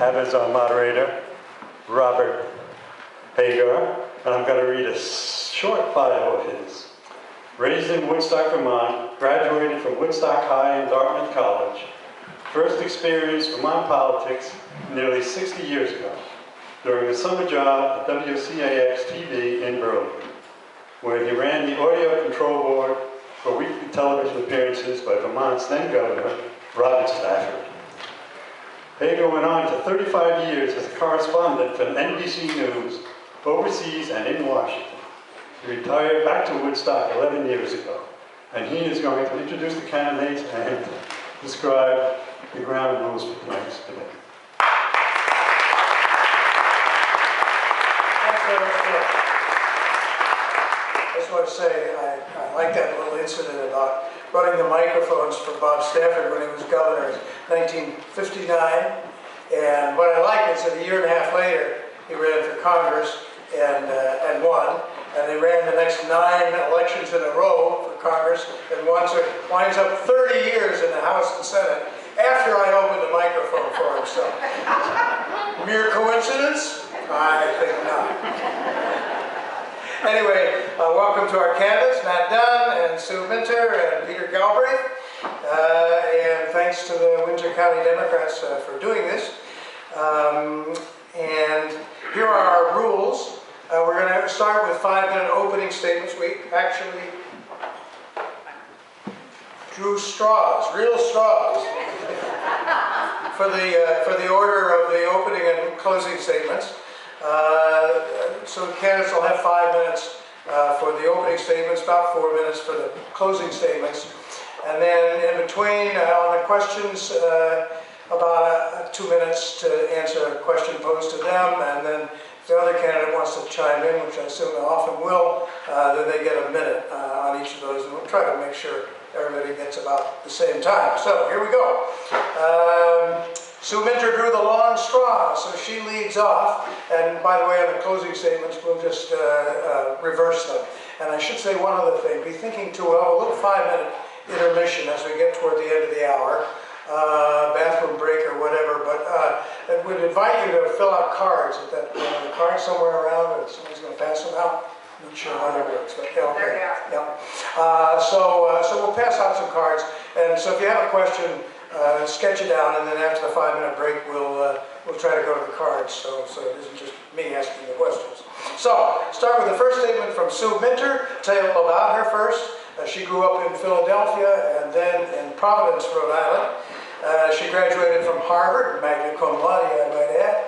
have as our moderator, Robert Hagar, and I'm going to read a short bio of his. Raised in Woodstock, Vermont, graduated from Woodstock High and Dartmouth College. First experienced Vermont politics nearly 60 years ago during a summer job at WCAX-TV in Berlin, where he ran the audio control board for weekly television appearances by Vermont's then governor, Robert Stafford. Hagar went on to 35 years as a correspondent for NBC News, overseas and in Washington. He retired back to Woodstock 11 years ago, and he is going to introduce the candidates and describe the ground rules for tonight's debate. Thanks very much, Bill. I just want to say I like that little incident about running the microphones for Bob Stafford when he was governor in 1959. And what I like is that a year and a half later, he ran for Congress and won. And they ran the next 9 elections in a row for Congress and won. So it winds up 30 years in the House and Senate after I opened the microphone for him. So, mere coincidence? I think not. Anyway, welcome to our candidates, Matt Dunne and Sue Minter and Peter Galbraith. And thanks to the Windsor County Democrats for doing this. And here are our rules. We're going to start with 5-minute opening statements. We actually drew straws, real straws, for the order of the opening and closing statements. So the candidates will have 5 minutes for the opening statements, about 4 minutes for the closing statements. And then in between, on the questions, about 2 minutes to answer a question posed to them. And then if the other candidate wants to chime in, which I assume they often will, then they get a minute on each of those. And we'll try to make sure everybody gets about the same time. So here we go. Sue Minter drew the long straw, so she leads off. And by the way, on the closing statements, we'll just reverse them. And I should say one other thing. Be thinking too, we'll have a little 5-minute intermission as we get toward the end of the hour. Bathroom break or whatever, but I would invite you to fill out cards at that point. The cards somewhere around, or somebody's going to pass them out. I'm not sure how that works, but yeah, okay. There you are. Yeah. So we'll pass out some cards, and so if you have a question, sketch it down, and then after the 5-minute break, we'll try to go to the cards, so it isn't just me asking the questions. So start with the first statement from Sue Minter. Tell you about her first. She grew up in Philadelphia and then in Providence, Rhode Island. She graduated from Harvard, magna cum laude, I might add.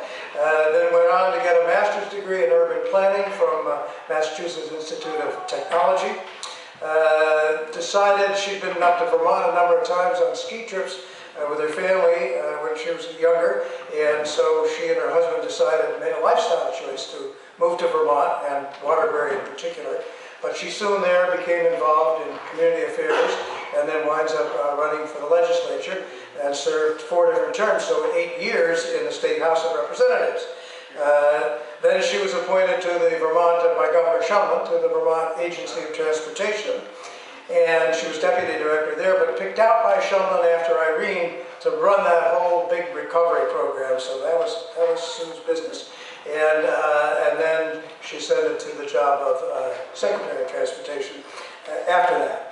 Then went on to get a master's degree in urban planning from Massachusetts Institute of Technology. Decided she'd been up to Vermont a number of times on ski trips with her family when she was younger, and so she and her husband decided, made a lifestyle choice to move to Vermont, and Waterbury in particular. But she soon there became involved in community affairs and then winds up running for the legislature and served 4 different terms, so 8 years in the State House of Representatives. Then she was appointed to the Vermont, by Governor Shumlin, to the Vermont Agency of Transportation. And she was deputy director there, but picked out by Shumlin after Irene to run that whole big recovery program. So that was Sue's business. And then she ascended to the job of Secretary of Transportation after that.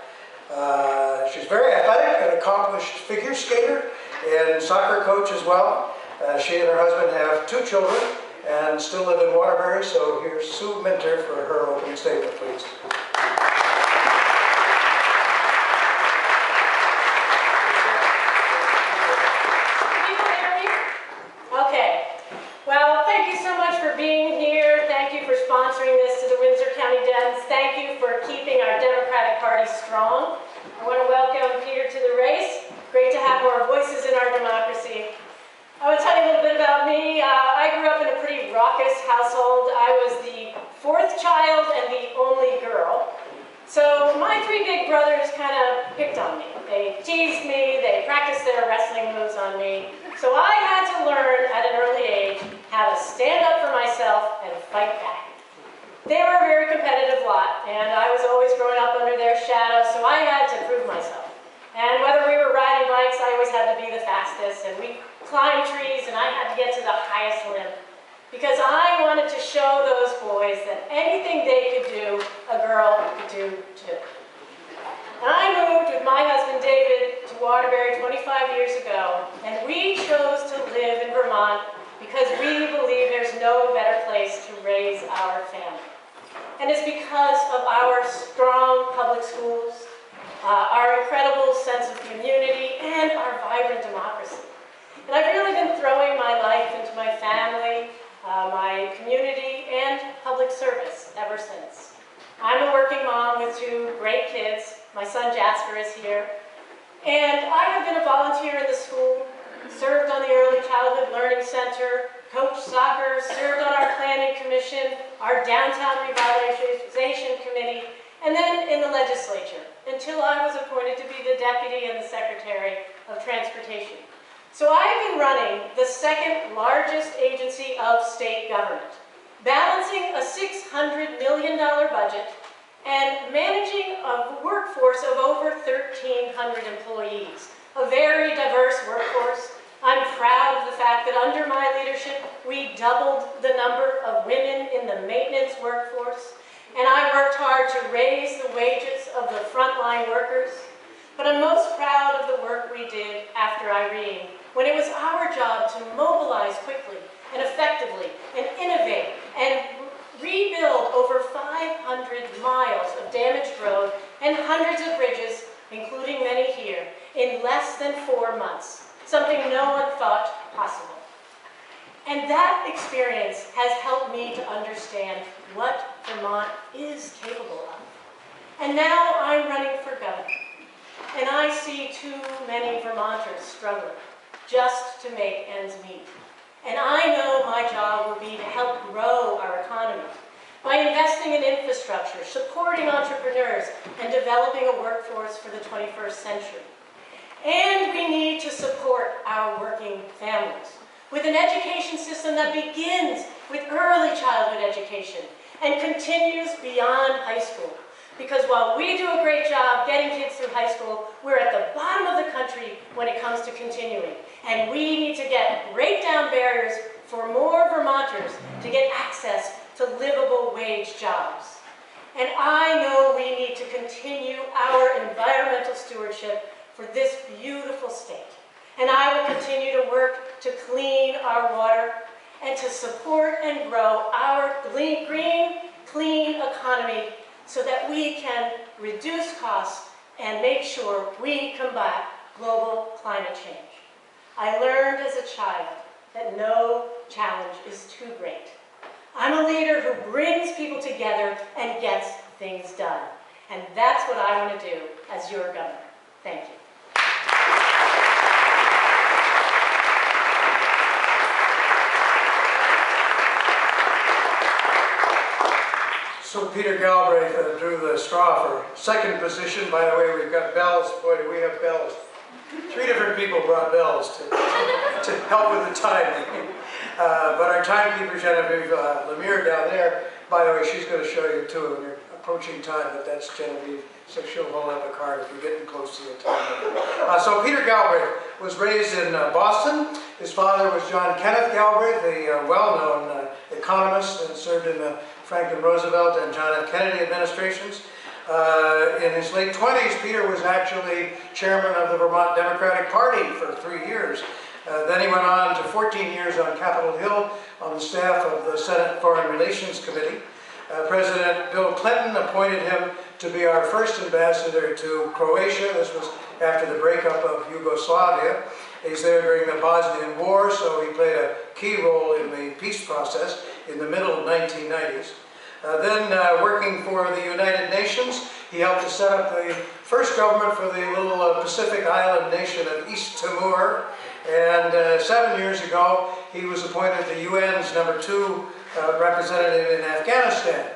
She's very athletic, an accomplished figure skater, and soccer coach as well. She and her husband have 2 children and still live in Waterbury. So here's Sue Minter for her opening statement, please. Being here. Thank you for sponsoring this to the Windsor County Dems. Thank you for keeping our Democratic Party strong. I want to welcome Peter to the race. Great to have more voices in our democracy. I want to tell you a little bit about me. I grew up in a pretty raucous household. I was the 4th child and the only girl. So my 3 big brothers kind of picked on me. They teased me, they practiced their wrestling moves on me. So I had to learn at an early age how to stand up for myself and fight back. They were a very competitive lot, and I was always growing up under their shadow, so I had to prove myself. And whether we were riding bikes, I always had to be the fastest, and we climbed trees, and I had to get to the highest limb. Because I wanted to show those boys that anything they could do, a girl could do too. And I moved with my husband David to Waterbury 25 years ago, and we chose to live in Vermont because we believe there's no better place to raise our family. And it's because of our strong public schools, our incredible sense of community, and our vibrant democracy. And I've really been throwing my life into my family, my community, and public service ever since. I'm a working mom with 2 great kids. My son Jasper is here. And I have been a volunteer in the school, served on the Early Childhood Learning Center, coached soccer, served on our planning commission, our downtown revitalization committee, and then in the legislature, until I was appointed to be the deputy and the secretary of transportation. So I've been running the 2nd largest agency of state government, balancing a $600 million budget and managing a workforce of over 1,300 employees, a very diverse workforce. I'm proud of the fact that under my leadership, we doubled the number of women in the maintenance workforce, and I worked hard to raise the wages of the frontline workers. But I'm most proud of the work we did after Irene, when it was our job to mobilize quickly and effectively and innovate and rebuild over 500 miles of damaged road and hundreds of bridges, including many here, in less than 4 months, something no one thought possible. And that experience has helped me to understand what Vermont is capable of. And now I'm running for governor, and I see too many Vermonters struggling just to make ends meet. And I know my job will be to help grow our economy by investing in infrastructure, supporting entrepreneurs, and developing a workforce for the 21st century. And we need to support our working families with an education system that begins with early childhood education and continues beyond high school. Because while we do a great job getting kids through high school, we're at the bottom of the country when it comes to continuing. And we need to break down barriers for more Vermonters to get access to livable wage jobs. And I know we need to continue our environmental stewardship for this beautiful state. And I will continue to work to clean our water and to support and grow our green, clean economy so that we can reduce costs and make sure we combat global climate change. I learned as a child that no challenge is too great. I'm a leader who brings people together and gets things done. And that's what I want to do as your governor. Thank you. So Peter Galbraith drew the straw for 2nd position. By the way, we've got bells. Boy, do we have bells. 3 different people brought bells to help with the timing. But our timekeeper, Genevieve Lemire down there, by the way, she's going to show you too when you're approaching time, but that's Genevieve, so she'll hold up a card if you're getting close to the time. So Peter Galbraith was raised in Boston. His father was John Kenneth Galbraith, a well-known economist, and served in the Franklin Roosevelt and John F. Kennedy administrations. In his late 20s, Peter was actually chairman of the Vermont Democratic Party for 3 years. Then he went on to 14 years on Capitol Hill on the staff of the Senate Foreign Relations Committee. President Bill Clinton appointed him to be our first ambassador to Croatia. This was after the breakup of Yugoslavia. He's there during the Bosnian War, so he played a key role in the peace process in the middle of 1990s. Then working for the United Nations, he helped to set up the first government for the little Pacific island nation of East Timor. And 7 years ago, he was appointed the UN's #2 representative in Afghanistan.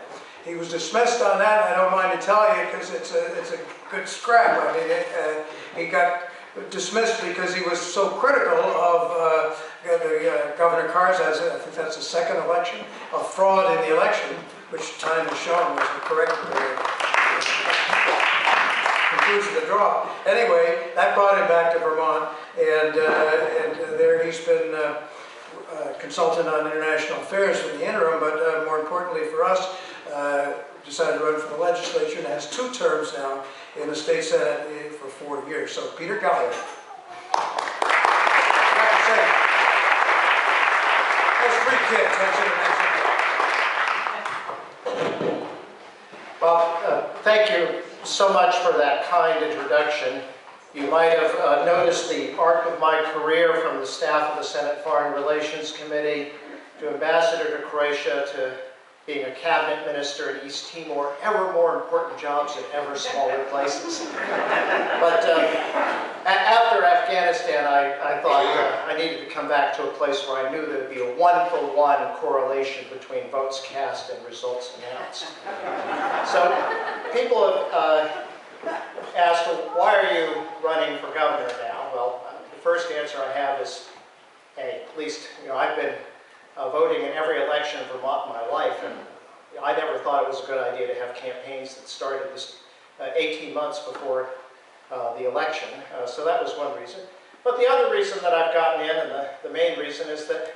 He was dismissed on that, and I don't mind to tell you because it's a good scrap. I mean, he got dismissed because he was so critical of Governor Karzai's, I think that's the 2nd election, of fraud in the election, which time has shown was the correct period. conclusion to draw. Anyway, that brought him back to Vermont, and there he's been consultant on international affairs in the interim, but more importantly for us, decided to run for the legislature and has 2 terms now in the state senate for 4 years. So Peter Galbraith. Has 3 kids, I should have mentioned. Well, thank you so much for that kind introduction. You might have noticed the arc of my career from the staff of the Senate Foreign Relations Committee to ambassador to Croatia to being a cabinet minister in East Timor, ever more important jobs in ever smaller places. But after Afghanistan, I thought I needed to come back to a place where I knew there would be a 1-for-1 correlation between votes cast and results announced. So people have asked, well, why are you running for governor now? Well, the first answer I have is, hey, at least I've been voting in every election in Vermont in my life, and I never thought it was a good idea to have campaigns that started this 18 months before the election. So that was one reason. But the other reason that I've gotten in, and the main reason, is that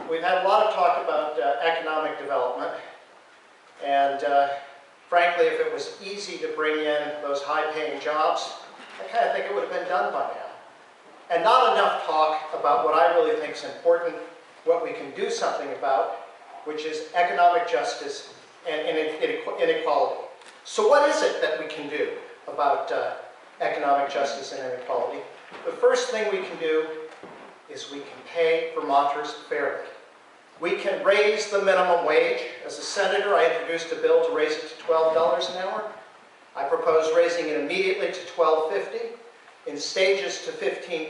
we've had a lot of talk about economic development, and frankly, if it was easy to bring in those high-paying jobs, I kind of think it would have been done by now. And not enough talk about what I really think is important, what we can do something about, which is economic justice and inequality. So what is it that we can do about economic justice and inequality? The first thing we can do is we can pay Vermonters fairly. We can raise the minimum wage. As a senator, I introduced a bill to raise it to $12 an hour. I propose raising it immediately to $12.50, in stages to $15.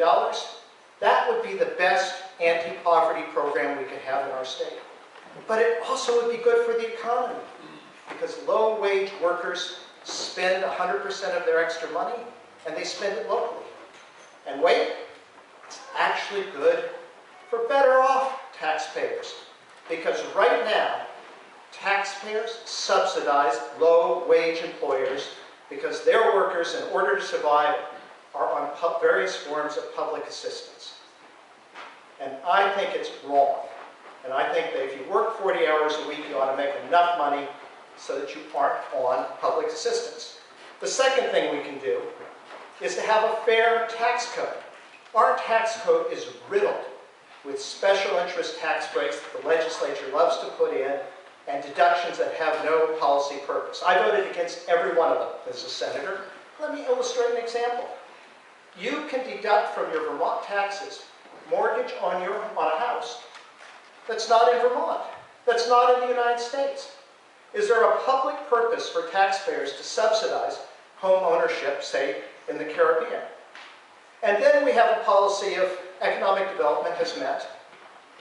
That would be the best anti-poverty program we could have in our state. But it also would be good for the economy, because low-wage workers spend 100% of their extra money, and they spend it locally. And wait, it's actually good for better-off taxpayers, because right now, taxpayers subsidize low-wage employers because their workers, in order to survive, are on various forms of public assistance. And I think it's wrong. And I think that if you work 40 hours a week, you ought to make enough money so that you aren't on public assistance. The second thing we can do is to have a fair tax code. Our tax code is riddled with special interest tax breaks that the legislature loves to put in and deductions that have no policy purpose. I voted against every one of them as a senator. Let me illustrate an example. You can deduct from your Vermont taxes mortgage on a house that's not in Vermont, that's not in the United States. Is there a public purpose for taxpayers to subsidize home ownership, say, in the Caribbean? And then we have a policy of economic development has meant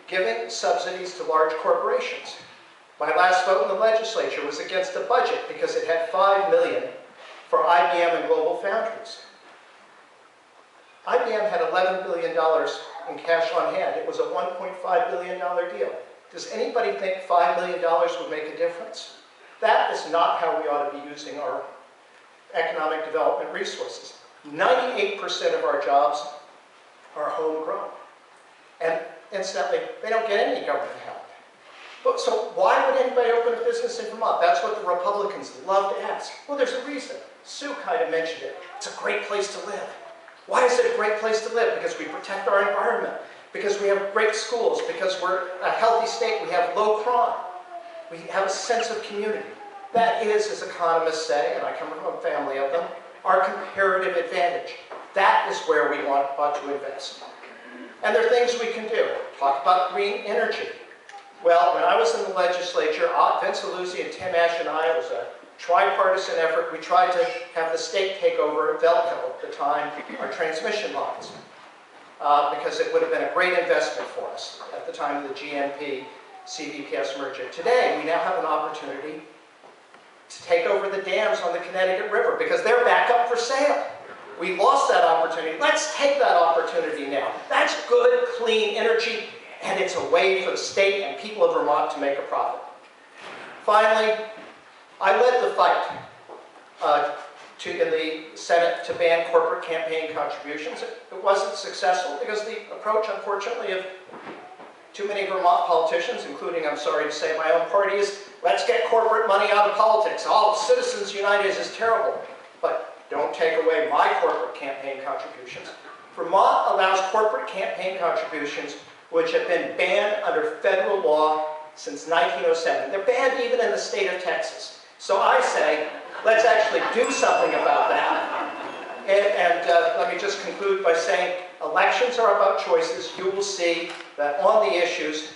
giving subsidies to large corporations. My last vote in the legislature was against the budget because it had $5 million for IBM and Global Foundries. IBM had $11 billion in cash on hand. It was a $1.5 billion deal. Does anybody think $5 million would make a difference? That is not how we ought to be using our economic development resources. 98% of our jobs are homegrown. And incidentally, they don't get any government help. But so why would anybody open a business in Vermont? That's what the Republicans love to ask. Well, there's a reason. Sue kind of mentioned it. It's a great place to live. Why is it a great place to live? Because we protect our environment, because we have great schools, because we're a healthy state, we have low crime, we have a sense of community. That is, as economists say, and I come from a family of them, our comparative advantage. That is where we ought to invest. And there are things we can do. Talk about green energy. Well, when I was in the legislature, Vince Aluzzi and Tim Ash and I, it was a tripartisan effort. We tried to have the state take over Velco at the time, our transmission lines, because it would have been a great investment for us at the time of the GMP-CVPS merger. Today, we now have an opportunity to take over the dams on the Connecticut River because they're back up for sale. We lost that opportunity. Let's take that opportunity now. That's good, clean energy, and it's a way for the state and people of Vermont to make a profit. Finally, I led the fight in the Senate to ban corporate campaign contributions. It wasn't successful because the approach, unfortunately, of too many Vermont politicians, including, I'm sorry to say, my own party, is let's get corporate money out of politics. All Citizens United is terrible. But don't take away my corporate campaign contributions. Vermont allows corporate campaign contributions which have been banned under federal law since 1907. They're banned even in the state of Texas. So I say, let's actually do something about that. And let me just conclude by saying, elections are about choices. You will see that on the issues,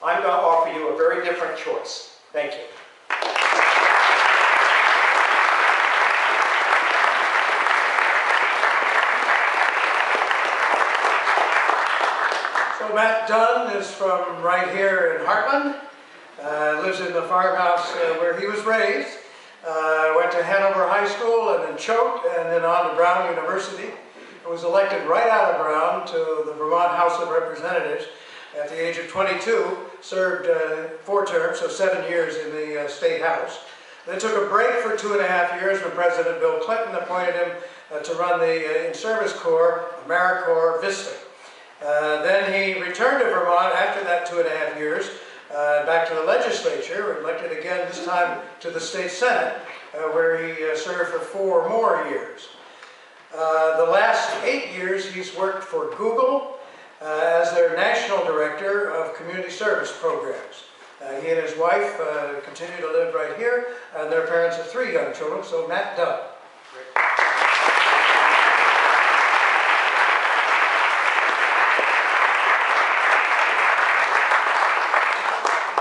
I'm going to offer you a very different choice. Thank you. So Matt Dunne is from right here in Heartland. Lives in the farmhouse where he was raised. Went to Hanover High School and then Choate and then on to Brown University. Was elected right out of Brown to the Vermont House of Representatives at the age of 22. Served 4 terms, so 7 years in the State House. Then took a break for 2.5 years when President Bill Clinton appointed him to run the In-Service Corps, AmeriCorps Vista. Then he returned to Vermont after that 2.5 years, back to the legislature, elected again, this time to the state senate, where he served for 4 more years. The last 8 years he's worked for Google as their national director of community service programs. He and his wife continue to live right here, and they're parents of 3 young children, so Matt Dunne.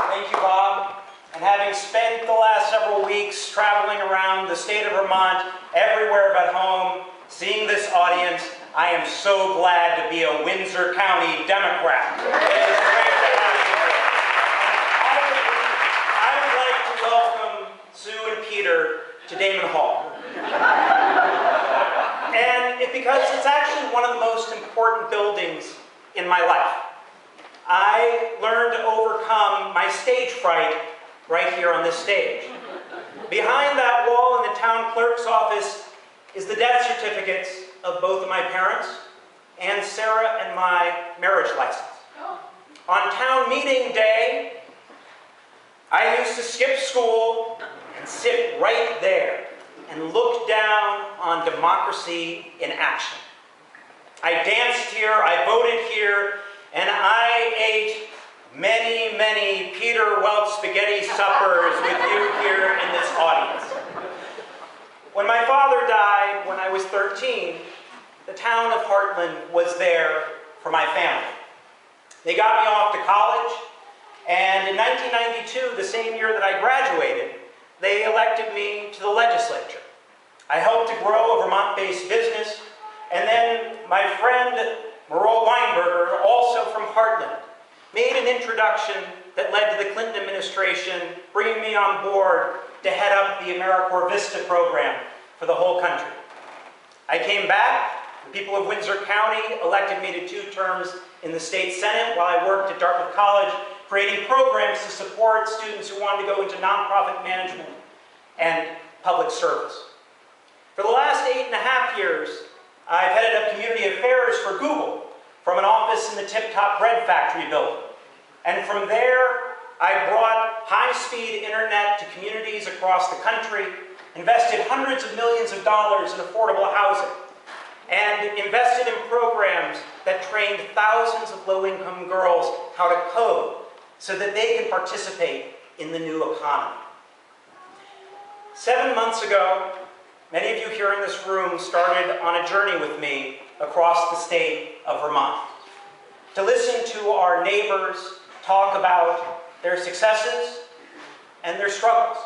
Thank you, Bob. And having spent the last several weeks traveling around the state of Vermont, everywhere but home, seeing this audience, I am so glad to be a Windsor County Democrat. It is great to have you here. I would like to welcome Sue and Peter to Damon Hall. And because it's actually one of the most important buildings in my life. I learned to overcome my stage fright right here on this stage. Behind that wall in the town clerk's office is the death certificates of both of my parents and Sarah and my marriage license. On town meeting day, I used to skip school and sit right there and look down on democracy in action. I danced here, I voted here, and I ate many, many Peter Welch spaghetti suppers with you here in this audience. When my father died when I was 13, the town of Heartland was there for my family. They got me off to college, and in 1992, the same year that I graduated, they elected me to the legislature. I helped to grow a Vermont-based business, and then my friend Merle Weinberger, also from Heartland, made an introduction that led to the Clinton administration bringing me on board to head up the AmeriCorps Vista program for the whole country. I came back. The people of Windsor County elected me to 2 terms in the state senate while I worked at Dartmouth College, creating programs to support students who wanted to go into nonprofit management and public service. For the last 8.5 years, I've headed up community affairs for Google from an office in the Tip Top Bread Factory building. And from there, I brought high-speed internet to communities across the country, invested hundreds of millions of dollars in affordable housing, and invested in programs that trained thousands of low-income girls how to code so that they can participate in the new economy. 7 months ago, many of you here in this room started on a journey with me across the state of Vermont to listen to our neighbors talk about their successes and their struggles.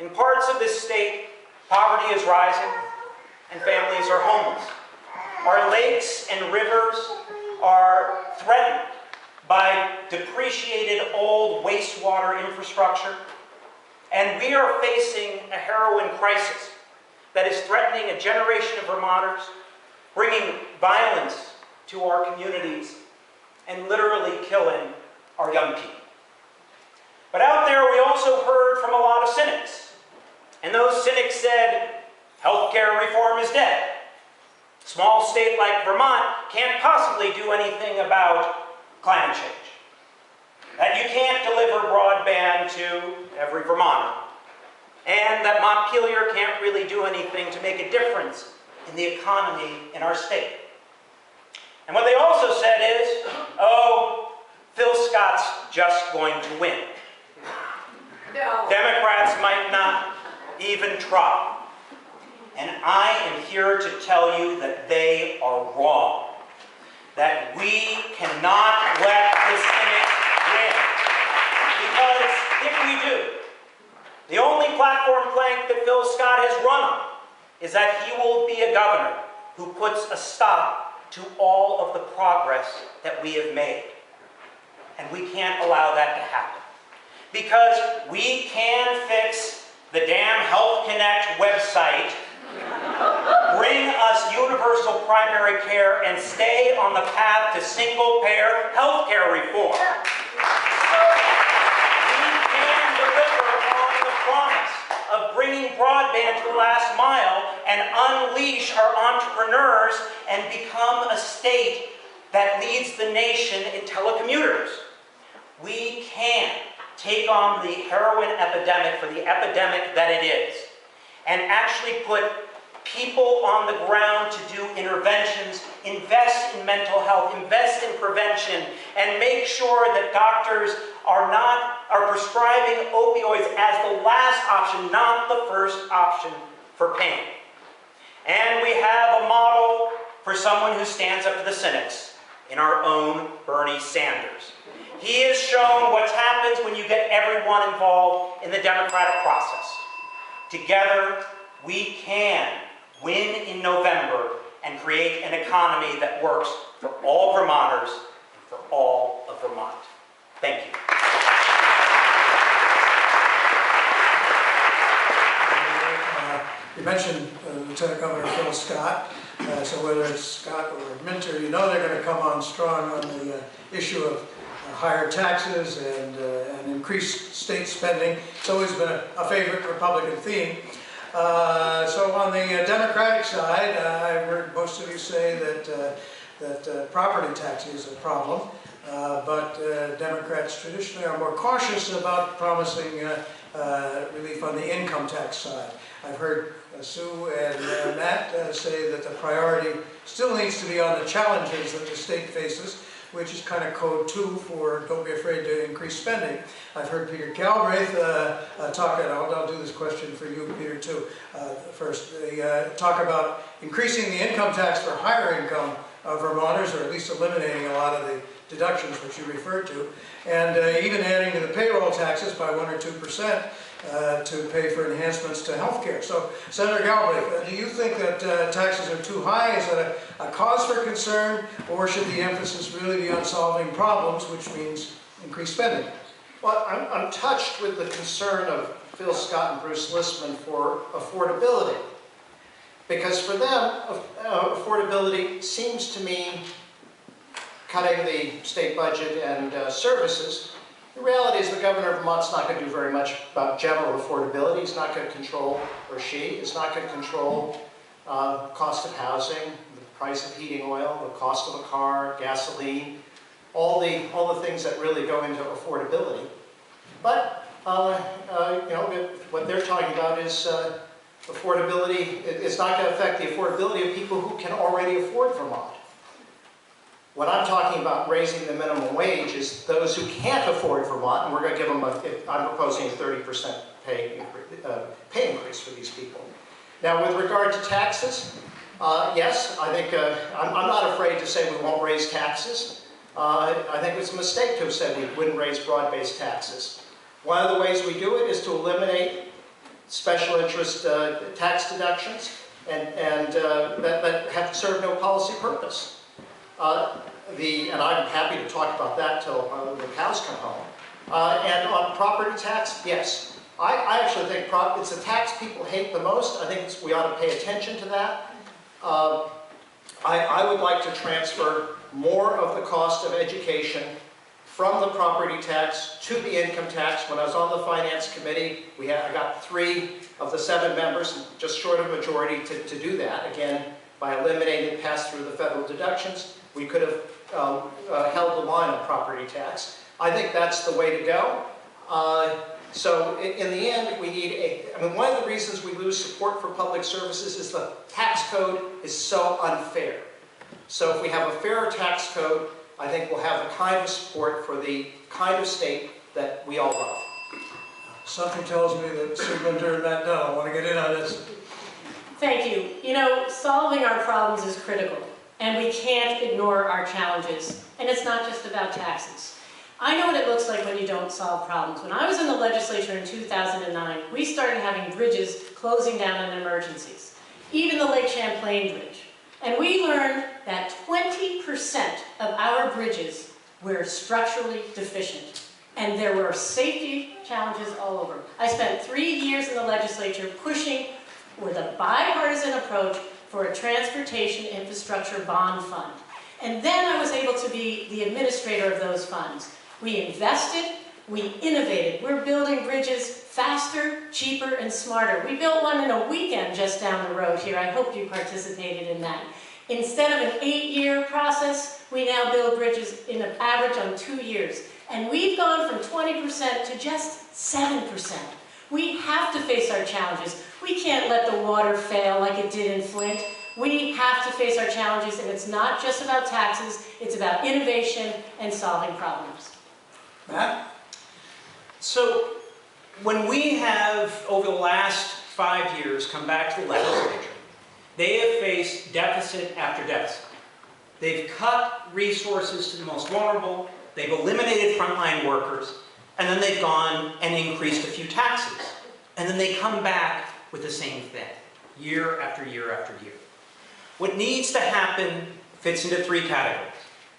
In parts of this state, poverty is rising and families are homeless. Our lakes and rivers are threatened by depreciated old wastewater infrastructure, and we are facing a heroin crisis that is threatening a generation of Vermonters, bringing violence to our communities, and literally killing our young people. But out there, we also heard from a lot of cynics. And those cynics said, Healthcare reform is dead. A small state like Vermont can't possibly do anything about climate change. That you can't deliver broadband to every Vermonter. And that Montpelier can't really do anything to make a difference in the economy in our state. And what they also said is, oh, Phil Scott's just going to win. No. Democrats might not even try. And I am here to tell you that they are wrong. That we cannot let the cynics win. Because if we do, the only platform plank that Phil Scott has run on is that he will be a governor who puts a stop to all of the progress that we have made. And we can't allow that to happen. Because we can fix the damn Health Connect website, bring us universal primary care, and stay on the path to single-payer healthcare reform. We can deliver on the promise of bringing broadband to the last mile and unleash our entrepreneurs and become a state that leads the nation in telecommuters. We can take on the heroin epidemic for the epidemic that it is and actually put people on the ground to do interventions, invest in mental health, invest in prevention, and make sure that doctors are prescribing opioids as the last option, not the first option for pain. And we have a model for someone who stands up to the cynics in our own Bernie Sanders. He has shown what happens when you get everyone involved in the democratic process. Together, we can win in November and create an economy that works for all Vermonters and for all of Vermont. Thank you. You mentioned Lieutenant Governor Phil Scott, so whether it's Scott or Minter, you know they're going to come on strong on the issue of higher taxes and increased state spending. It's always been a favorite Republican theme. So on the Democratic side, I've heard most of you say that property tax is a problem, but Democrats traditionally are more cautious about promising relief on the income tax side. I've heard Sue and Matt say that the priority still needs to be on the challenges that the state faces, which is kind of code 2 for don't be afraid to increase spending. I've heard Peter Galbraith talk, and I'll do this question for you, Peter, too, first. They talk about increasing the income tax for higher income Vermonters, or at least eliminating a lot of the deductions which you referred to, and even adding to the payroll taxes by 1 or 2% to pay for enhancements to health care. So, Senator Galbraith, do you think that taxes are too high? Is that a cause for concern, or should the emphasis really be on solving problems, which means increased spending? Well, I'm touched with the concern of Phil Scott and Bruce Listman for affordability. Because for them, affordability seems to mean cutting the state budget and services. The reality is the governor of Vermont's not going to do very much about general affordability. He's not going to control, or she is not going to control cost of housing, the price of heating oil, the cost of a car, gasoline, all the things that really go into affordability. But you know, what they're talking about is affordability. It's not going to affect the affordability of people who can already afford Vermont. What I'm talking about raising the minimum wage is those who can't afford Vermont, and we're going to give them I'm proposing a 30% pay increase for these people. Now, with regard to taxes, yes, I think I'm not afraid to say we won't raise taxes. I think it's a mistake to have said we wouldn't raise broad-based taxes. One of the ways we do it is to eliminate special interest tax deductions and that have served no policy purpose. And I'm happy to talk about that till the cows come home. And on property tax, yes. I actually think it's the tax people hate the most. I think we ought to pay attention to that. I would like to transfer more of the cost of education from the property tax to the income tax. When I was on the finance committee, I got 3 of the 7 members, just short of majority, to do that. Again, by eliminating the pass-through of the federal deductions, we could have held the line on property tax. I think that's the way to go. So in the end, we need one of the reasons we lose support for public services is the tax code is so unfair. So if we have a fairer tax code, I think we'll have the kind of support for the kind of state that we all love. Something tells me that Superintendent Matt Dunne will want to get in on this. Thank you. You know, solving our problems is critical, and we can't ignore our challenges. And it's not just about taxes. I know what it looks like when you don't solve problems. When I was in the legislature in 2009, we started having bridges closing down in emergencies, even the Lake Champlain Bridge. And we learned that 20% of our bridges were structurally deficient. And there were safety challenges all over. I spent 3 years in the legislature pushing with a bipartisan approach for a transportation infrastructure bond fund. And then I was able to be the administrator of those funds. We invested, we innovated. We're building bridges faster, cheaper, and smarter. We built one in a weekend just down the road here. I hope you participated in that. Instead of an 8-year process, we now build bridges in an average on 2 years. And we've gone from 20% to just 7%. We have to face our challenges. We can't let the water fail like it did in Flint. We have to face our challenges, and it's not just about taxes, it's about innovation and solving problems. Matt? So when we have, over the last 5 years, come back to the legislature, they have faced deficit after deficit. They've cut resources to the most vulnerable, they've eliminated frontline workers, and then they've gone and increased a few taxes. And then they come back with the same thing, year after year after year. What needs to happen fits into 3 categories.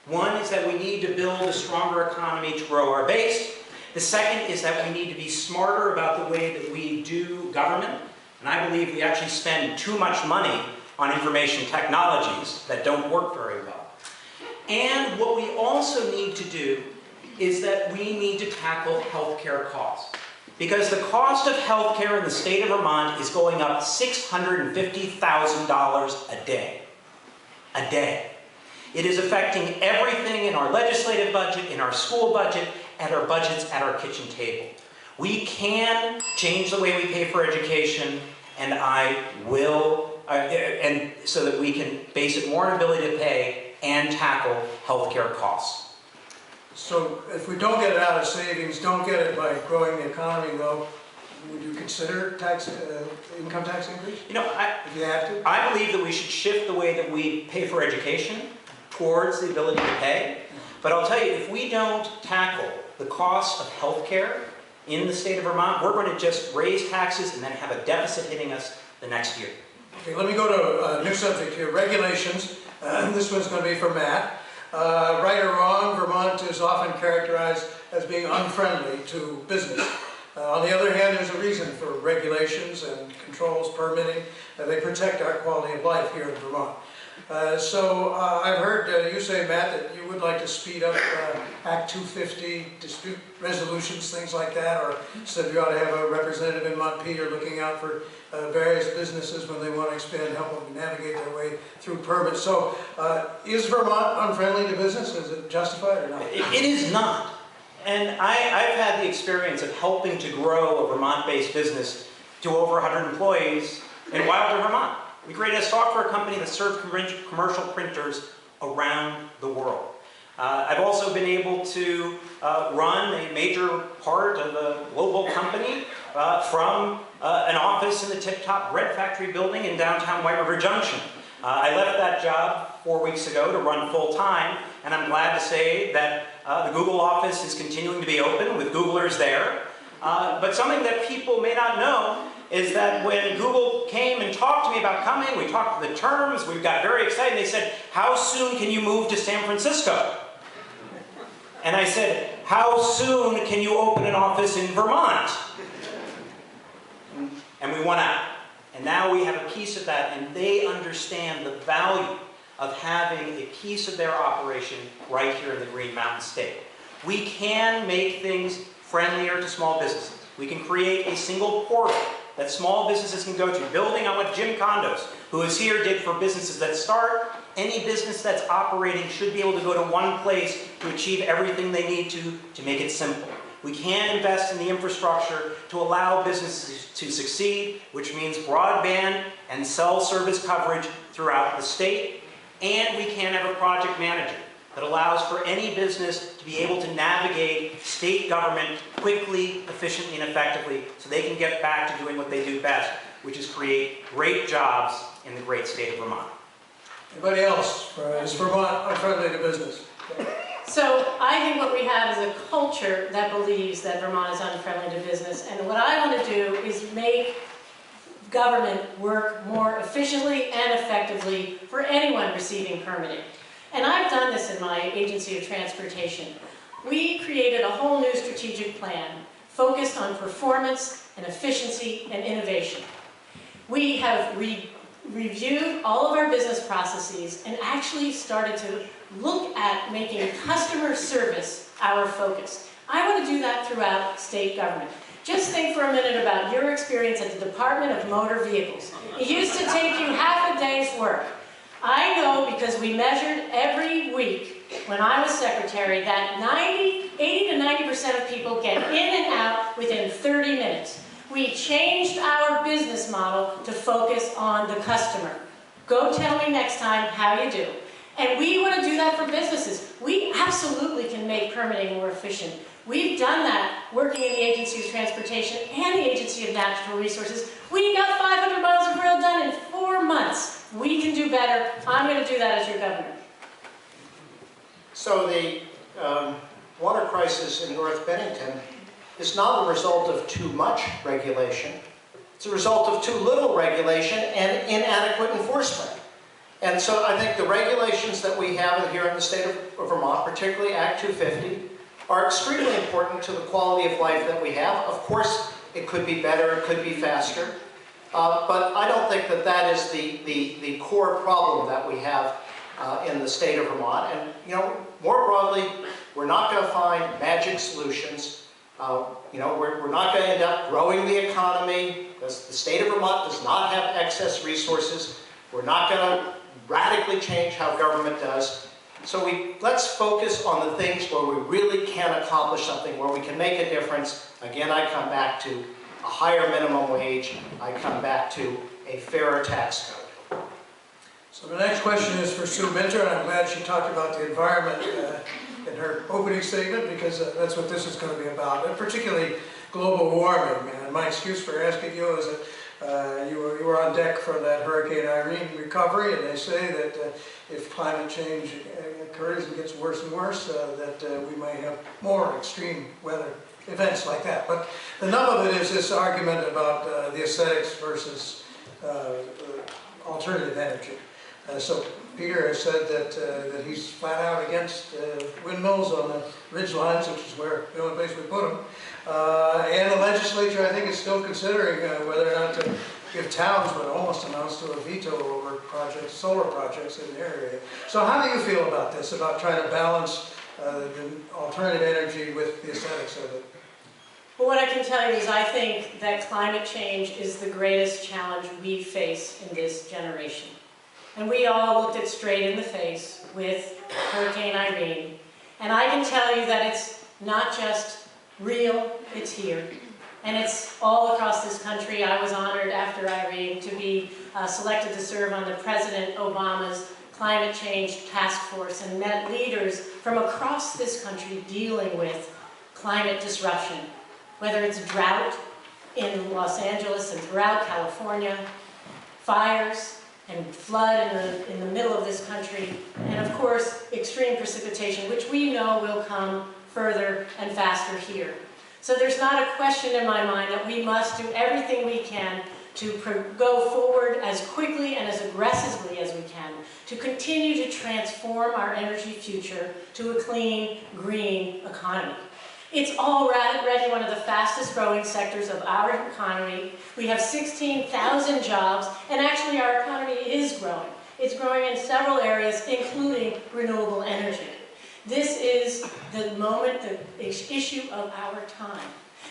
One is that we need to build a stronger economy to grow our base. The second is that we need to be smarter about the way that we do government. And I believe we actually spend too much money on information technologies that don't work very well. And what we also need to do is that we need to tackle healthcare costs. Because the cost of healthcare in the state of Vermont is going up $650,000 a day. A day. It is affecting everything in our legislative budget, in our school budget, and our budgets at our kitchen table. We can change the way we pay for education, and I will, and so that we can base it more on ability to pay and tackle healthcare costs. So if we don't get it out of savings, don't get it by growing the economy, though, would you consider income tax increase? You know, if you have to? I believe that we should shift the way that we pay for education towards the ability to pay. But I'll tell you, if we don't tackle the cost of healthcare in the state of Vermont, we're going to just raise taxes and then have a deficit hitting us the next year. Okay, let me go to a new subject here, regulations. This one's going to be for Matt. Right or wrong, Vermont is often characterized as being unfriendly to business. On the other hand, there's a reason for regulations and controls, permitting. They protect our quality of life here in Vermont. So I've heard you say, Matt, that you would like to speed up Act 250, dispute resolutions, things like that, or said you ought to have a representative in Montpelier looking out for various businesses when they want to expand, help them navigate their way through permits. So is Vermont unfriendly to business? Is it justified or not? It is not. And I've had the experience of helping to grow a Vermont-based business to over 100 employees in Wilder, Vermont. We created a software company that served commercial printers around the world. I've also been able to run a major part of a global company from an office in the tip-top bread factory building in downtown White River Junction. I left that job 4 weeks ago to run full-time, and I'm glad to say that the Google office is continuing to be open with Googlers there. But something that people may not know is that when Google came and talked to me about coming, we talked the terms, we got very excited, they said, "How soon can you move to San Francisco?" And I said, "How soon can you open an office in Vermont?" And we went out. And now we have a piece of that, and they understand the value of having a piece of their operation right here in the Green Mountain State. We can make things friendlier to small businesses. We can create a single portal that small businesses can go to, building on what Jim Condos, who is here, did for businesses that start. Any business that's operating should be able to go to one place to achieve everything they need to make it simple. We can invest in the infrastructure to allow businesses to succeed, which means broadband and cell service coverage throughout the state. And we can have a project manager that allows for any business to be able to navigate state government quickly, efficiently, and effectively so they can get back to doing what they do best, which is create great jobs in the great state of Vermont. Anybody else? Is Vermont unfriendly to business? So I think what we have is a culture that believes that Vermont is unfriendly to business, and what I want to do is make government work more efficiently and effectively for anyone receiving permitting. And I've done this in my agency of transportation. We created a whole new strategic plan focused on performance and efficiency and innovation. We have reviewed all of our business processes and actually started to look at making customer service our focus. I want to do that throughout state government. Just think for a minute about your experience at the Department of Motor Vehicles. It used to take you half a day's work. I know because we measured every week when I was secretary that 80 to 90% of people get in and out within 30 minutes. We changed our business model to focus on the customer. Go tell me next time how you do. And we want to do that for businesses. We absolutely can make permitting more efficient. We've done that working in the Agency of Transportation and the Agency of Natural Resources. We got 500 miles of rail done in 4 months. We can do better. I'm going to do that as your governor. So the water crisis in North Bennington is not a result of too much regulation. It's a result of too little regulation and inadequate enforcement. And so I think the regulations that we have here in the state of Vermont, particularly Act 250, are extremely important to the quality of life that we have. Of course, it could be better, it could be faster, but I don't think that that is the core problem that we have in the state of Vermont. And more broadly, we're not going to find magic solutions. We're not going to end up growing the economy because the state of Vermont does not have excess resources. We're not going to radically change how government does. So let's focus on the things where we really can accomplish something, where we can make a difference. Again, I come back to a higher minimum wage. I come back to a fairer tax code. So the next question is for Sue Minter, and I'm glad she talked about the environment in her opening statement, because that's what this is going to be about, and particularly global warming. And my excuse for asking you is that you were on deck for that Hurricane Irene recovery, and they say that if climate change occurs and gets worse and worse, that we may have more extreme weather events like that. But the nub of it is this argument about the aesthetics versus alternative energy. So Peter has said that he's flat out against windmills on the ridge lines, which is where the only place we put them. And the legislature, I think, is still considering whether or not to give towns what almost amounts to a veto over projects, solar projects in their area. So how do you feel about this, about trying to balance the alternative energy with the aesthetics of it? Well, what I can tell you is I think that climate change is the greatest challenge we face in this generation. And we all looked it straight in the face with Hurricane Irene. And I can tell you that it's not just real, it's here. And it's all across this country. I was honored after Irene to be selected to serve on the President Obama's climate change task force and met leaders from across this country dealing with climate disruption. Whether it's drought in Los Angeles and throughout California, fires, and flood in the middle of this country, and of course, extreme precipitation, which we know will come further and faster here. So there's not a question in my mind that we must do everything we can to go forward as quickly and as aggressively as we can to continue to transform our energy future to a clean, green economy. It's already one of the fastest growing sectors of our economy. We have 16,000 jobs, and actually our economy is growing. It's growing in several areas, including renewable energy. This is the moment, the issue of our time.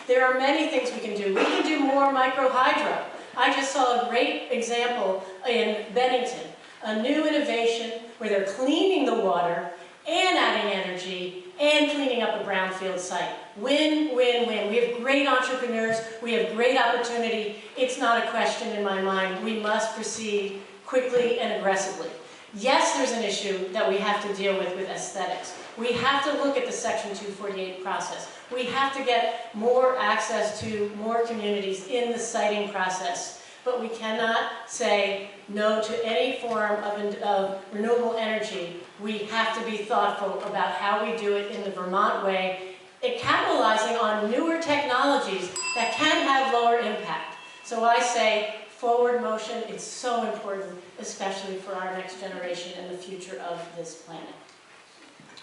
There are many things we can do. We can do more microhydro. I just saw a great example in Bennington, a new innovation where they're cleaning the water and adding energy and cleaning up a brownfield site. Win, win, win. We have great entrepreneurs. We have great opportunity. It's not a question in my mind. We must proceed quickly and aggressively. Yes, there's an issue that we have to deal with aesthetics. We have to look at the Section 248 process. We have to get more access to more communities in the siting process. But we cannot say no to any form of renewable energy. We have to be thoughtful about how we do it in the Vermont way, capitalizing on newer technologies that can have lower impact. So I say forward motion. It's so important, especially for our next generation and the future of this planet.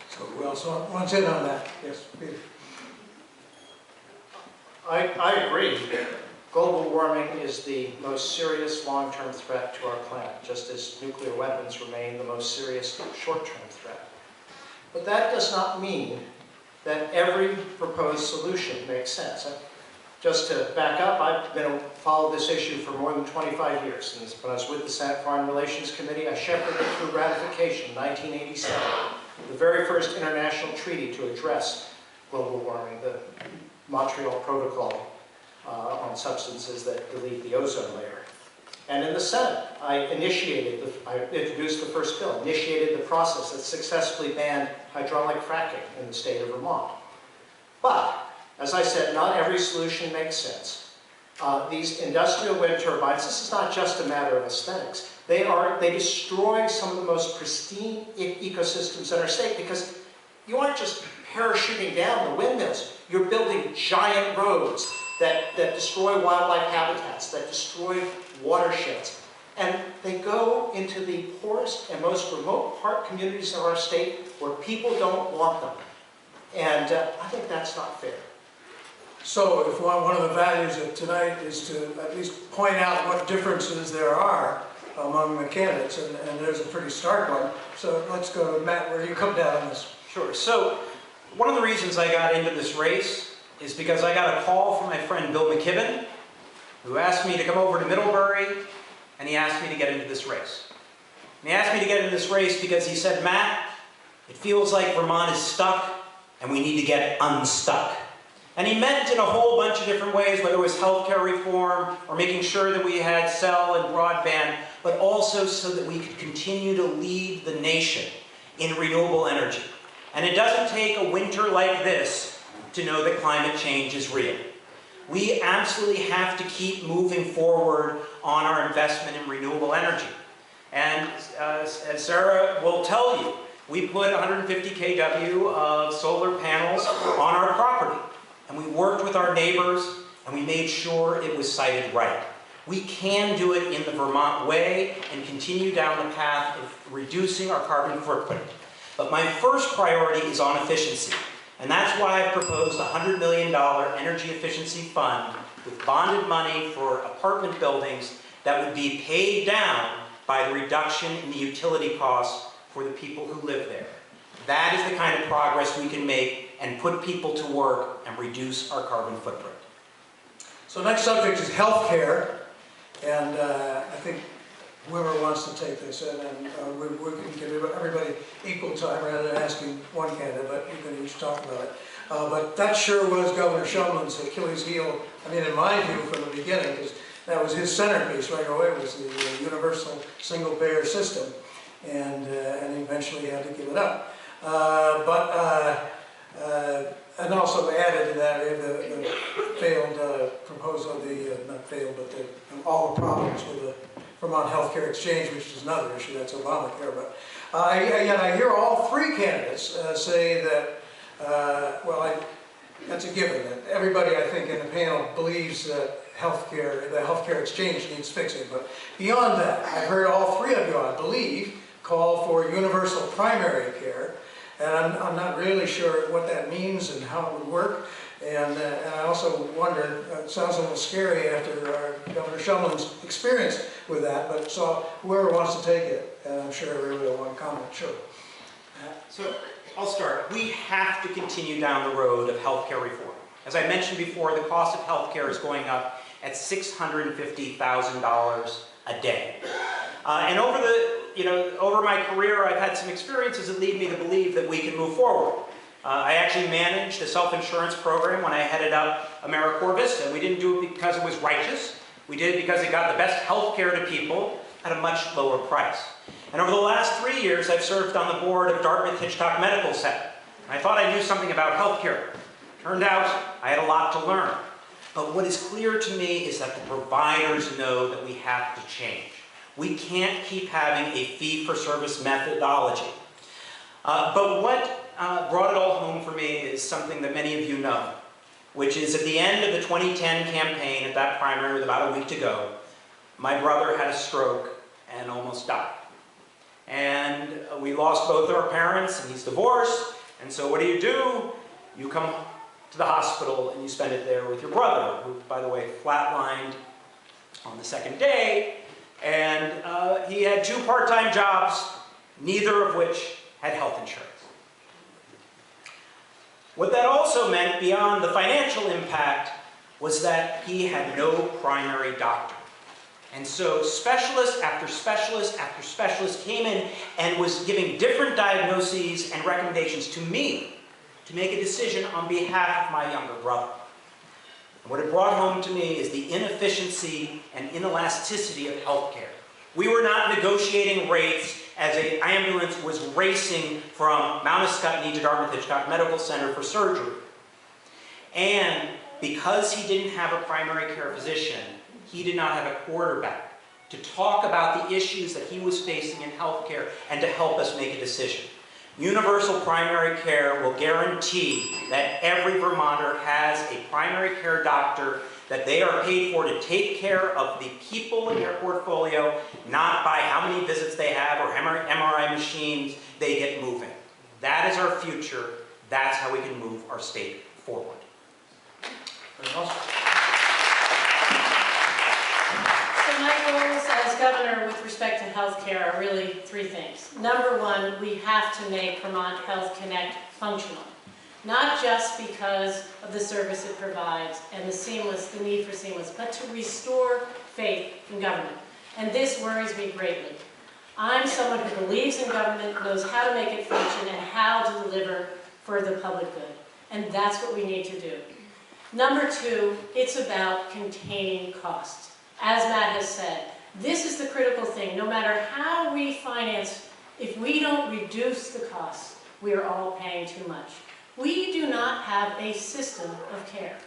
So who else wants in on that? Yes, Peter. I agree. Global warming is the most serious long-term threat to our planet, just as nuclear weapons remain the most serious short-term threat. But that does not mean that every proposed solution makes sense. Just to back up, I've followed this issue for more than 25 years. Since when I was with the Senate Foreign Relations Committee, I shepherded through ratification in 1987, the very first international treaty to address global warming, the Montreal Protocol on substances that delete the ozone layer. And in the Senate, I introduced the first bill, initiated the process that successfully banned hydraulic fracking in the state of Vermont. But, as I said, not every solution makes sense. These industrial wind turbines, this is not just a matter of aesthetics. They destroy some of the most pristine ecosystems in our state because you aren't just parachuting down the windmills. You're building giant roads that destroy wildlife habitats, that destroy watersheds. And they go into the poorest and most remote part communities of our state where people don't want them. And I think that's not fair. So if one of the values of tonight is to at least point out what differences there are among the candidates, and there's a pretty stark one. So let's go to Matt, where you come down on this. Sure. So one of the reasons I got into this race is because I got a call from my friend Bill McKibben, who asked me to come over to Middlebury, and he asked me to get into this race. And he asked me to get into this race because he said, Matt, it feels like Vermont is stuck, and we need to get unstuck. And he meant in a whole bunch of different ways, whether it was healthcare reform, or making sure that we had cell and broadband, but also so that we could continue to lead the nation in renewable energy. And it doesn't take a winter like this to know that climate change is real. We absolutely have to keep moving forward on our investment in renewable energy. And as Sarah will tell you, we put 150 kW of solar panels on our property. And we worked with our neighbors, and we made sure it was sited right. We can do it in the Vermont way and continue down the path of reducing our carbon footprint. But my first priority is on efficiency. And that's why I've proposed a $100 million energy efficiency fund with bonded money for apartment buildings that would be paid down by the reduction in the utility costs for the people who live there. That is the kind of progress we can make and put people to work and reduce our carbon footprint. So next subject is healthcare, and I think whoever wants to take this, and we can give everybody equal time rather than asking one candidate, but you can each talk about it. But that sure was Governor Shumlin's Achilles heel, I mean, in my view, from the beginning, because that was his centerpiece right away, was the universal single-payer system, and eventually he had to give it up. And also added to that, the failed proposal, not failed, but all the problems with the Vermont Healthcare Exchange, which is another issue, that's Obamacare. But I hear all three candidates say that, that's a given, that everybody, I think, in the panel believes that the healthcare exchange needs fixing. But beyond that, I've heard all three of you, I believe, call for universal primary care. And I'm not really sure what that means and how it would work. And I also wonder, it sounds a little scary after Governor Shumlin's experience with that, but so whoever wants to take it, and I'm sure everybody will want to comment, sure. So I'll start. We have to continue down the road of healthcare reform. As I mentioned before, the cost of healthcare is going up at $650,000 a day. And over my career, I've had some experiences that lead me to believe that we can move forward. I actually managed a self-insurance program when I headed up AmeriCorps Vista. We didn't do it because it was righteous. We did it because it got the best health care to people at a much lower price. And over the last 3 years, I've served on the board of Dartmouth-Hitchcock Medical Center. And I thought I knew something about health care. Turned out I had a lot to learn. But what is clear to me is that the providers know that we have to change. We can't keep having a fee-for-service methodology. But what brought it all home for me is something that many of you know, which is at the end of the 2010 campaign, at that primary with about a week to go, my brother had a stroke and almost died. And we lost both our parents, and he's divorced. And so what do? You come to the hospital and you spend it there with your brother, who, by the way, flatlined on the second day. And he had 2 part-time jobs, neither of which had health insurance. What that also meant, beyond the financial impact, was that he had no primary doctor. And so specialist after specialist after specialist came in and was giving different diagnoses and recommendations to me to make a decision on behalf of my younger brother. And what it brought home to me is the inefficiency and inelasticity of healthcare. We were not negotiating rates as an ambulance was racing from Mount Escutney to Dartmouth-Hitchcock Medical Center for surgery. And because he didn't have a primary care physician, he did not have a quarterback to talk about the issues that he was facing in healthcare and to help us make a decision. Universal primary care will guarantee that every Vermonter has a primary care doctor that they are paid for to take care of the people in their portfolio, not by how many visits they have or MRI machines they get moving. That is our future. That's how we can move our state forward. So my goals as governor with respect to healthcare are really 3 things. Number 1, we have to make Vermont Health Connect functional. Not just because of the service it provides and the need for seamless, but to restore faith in government. And this worries me greatly. I'm someone who believes in government, knows how to make it function, and how to deliver for the public good. And that's what we need to do. Number 2, it's about containing costs. As Matt has said, this is the critical thing. No matter how we finance, if we don't reduce the costs, we are all paying too much. We do not have a system of care.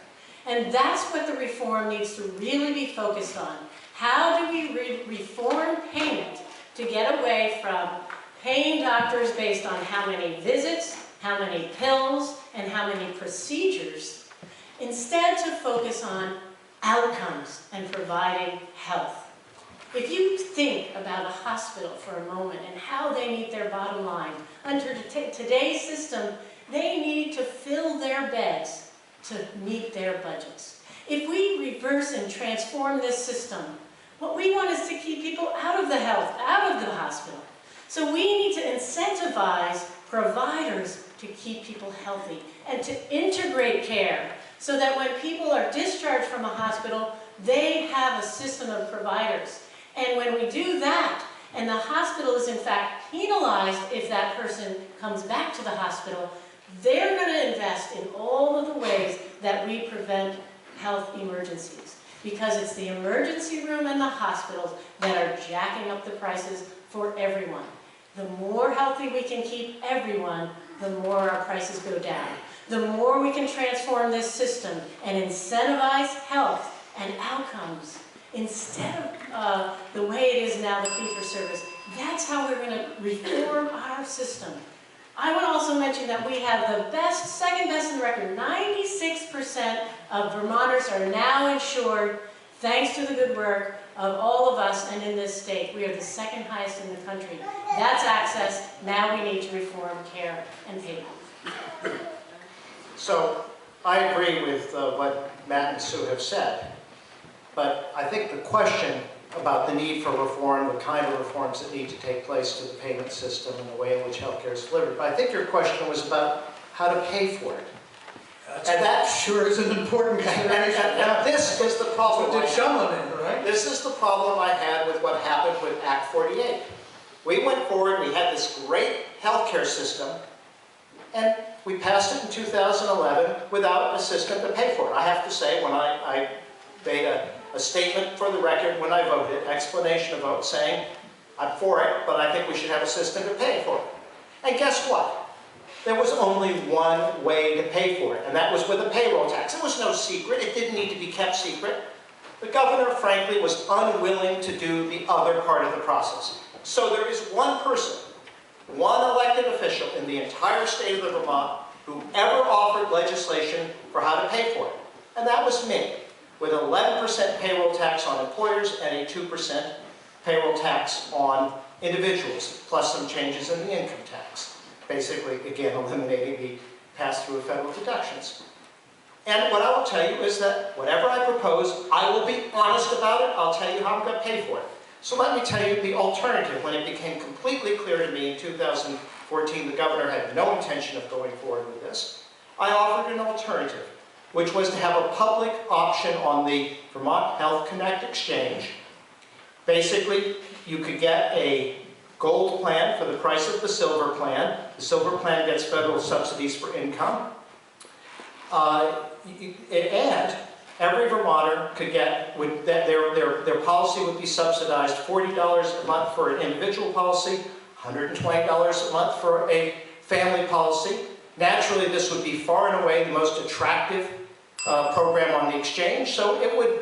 And that's what the reform needs to really be focused on. How do we reform payment to get away from paying doctors based on how many visits, how many pills, and how many procedures, instead to focus on outcomes and providing health. If you think about a hospital for a moment and how they meet their bottom line, under today's system, they need to fill their beds to meet their budgets. If we reverse and transform this system, what we want is to keep people out of the hospital. So we need to incentivize providers to keep people healthy and to integrate care so that when people are discharged from a hospital, they have a system of providers. And when we do that, and the hospital is in fact penalized if that person comes back to the hospital, they're going to invest in all of the ways that we prevent health emergencies. Because it's the emergency room and the hospitals that are jacking up the prices for everyone. The more healthy we can keep everyone, the more our prices go down. The more we can transform this system and incentivize health and outcomes instead of the way it is now, the fee-for-service. That's how we're going to reform our system. I would also mention that we have the best, second best in the record. 96% of Vermonters are now insured thanks to the good work of all of us and in this state. We are the second highest in the country. That's access. Now we need to reform care and payment. So I agree with what Matt and Sue have said, but I think the question about the need for reform, the kind of reforms that need to take place to the payment system and the way in which healthcare is delivered. But I think your question was about how to pay for it. And that sure is an important consideration. And this is the problem. So did Shumlin in, right? This is the problem I had with what happened with Act 48. We went forward, we had this great healthcare system, and we passed it in 2011 without a system to pay for it. I have to say, when I made a statement for the record when I voted, explanation of vote, saying, I'm for it, but I think we should have a system to pay for it. And guess what? There was only one way to pay for it, and that was with a payroll tax. It was no secret. It didn't need to be kept secret. The governor, frankly, was unwilling to do the other part of the process. So there is one person, one elected official in the entire state of Vermont who ever offered legislation for how to pay for it. And that was me, with an 11% payroll tax on employers and a 2% payroll tax on individuals, plus some changes in the income tax. Basically, again, eliminating the pass-through of federal deductions. And what I will tell you is that whatever I propose, I will be honest about it. I'll tell you how I'm going to pay for it. So let me tell you the alternative. When it became completely clear to me in 2014 the governor had no intention of going forward with this, I offered an alternative, which was to have a public option on the Vermont Health Connect exchange. Basically, you could get a gold plan for the price of the silver plan. The silver plan gets federal subsidies for income. And every Vermonter could get, their policy would be subsidized $40 a month for an individual policy, $120 a month for a family policy. Naturally, this would be far and away the most attractive program on the exchange, so it would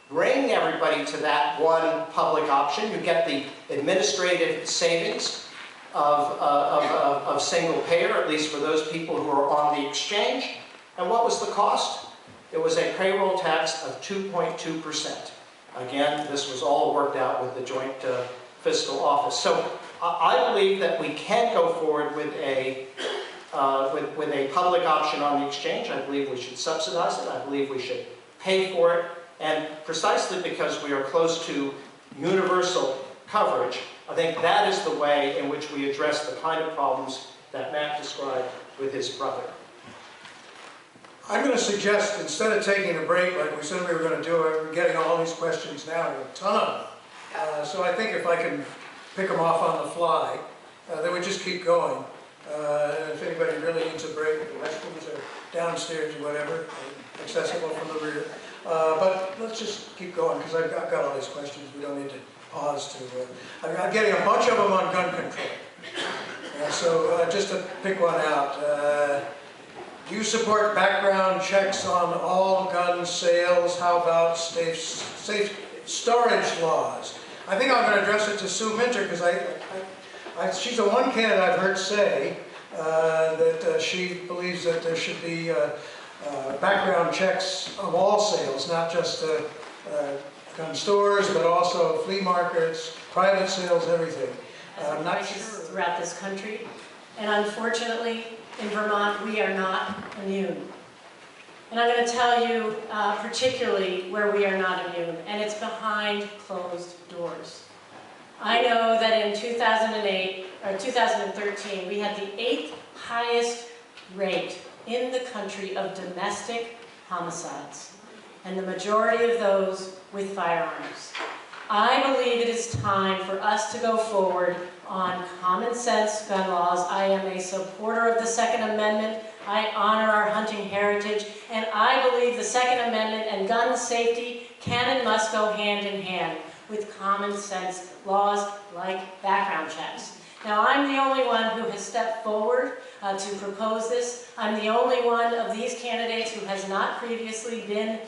bring everybody to that one public option. You get the administrative savings of single payer, at least for those people who are on the exchange. And what was the cost? It was a payroll tax of 2.2%. Again, this was all worked out with the Joint Fiscal Office. So I believe that we can go forward with a public option on the exchange. I believe we should subsidize it. I believe we should pay for it. And precisely because we are close to universal coverage, I think that is the way in which we address the kind of problems that Matt described with his brother. I'm going to suggest, instead of taking a break like we said we were going to do, we're getting all these questions now, a ton of them. So I think if I can pick them off on the fly, then we just keep going. And if anybody really needs a break, the restrooms are downstairs or whatever, accessible from the rear. But let's just keep going, because I've got all these questions. We don't need to pause to... I'm getting a bunch of them on gun control. So just to pick one out, do you support background checks on all gun sales? How about safe storage laws? I think I'm going to address it to Sue Minter, because she's the one candidate I've heard say that she believes that there should be background checks of all sales, not just gun stores, but also flea markets, private sales, everything. I'm not sure. Throughout this country, and unfortunately, in Vermont, we are not immune. And I'm going to tell you particularly where we are not immune, and it's behind closed doors. I know that in 2008 or 2013, we had the 8th highest rate in the country of domestic homicides, and the majority of those with firearms. I believe it is time for us to go forward on common sense gun laws. I am a supporter of the Second Amendment. I honor our hunting heritage, and I believe the Second Amendment and gun safety can and must go hand in hand with common sense laws like background checks. Now, I'm the only one who has stepped forward to propose this. I'm the only one of these candidates who has not previously been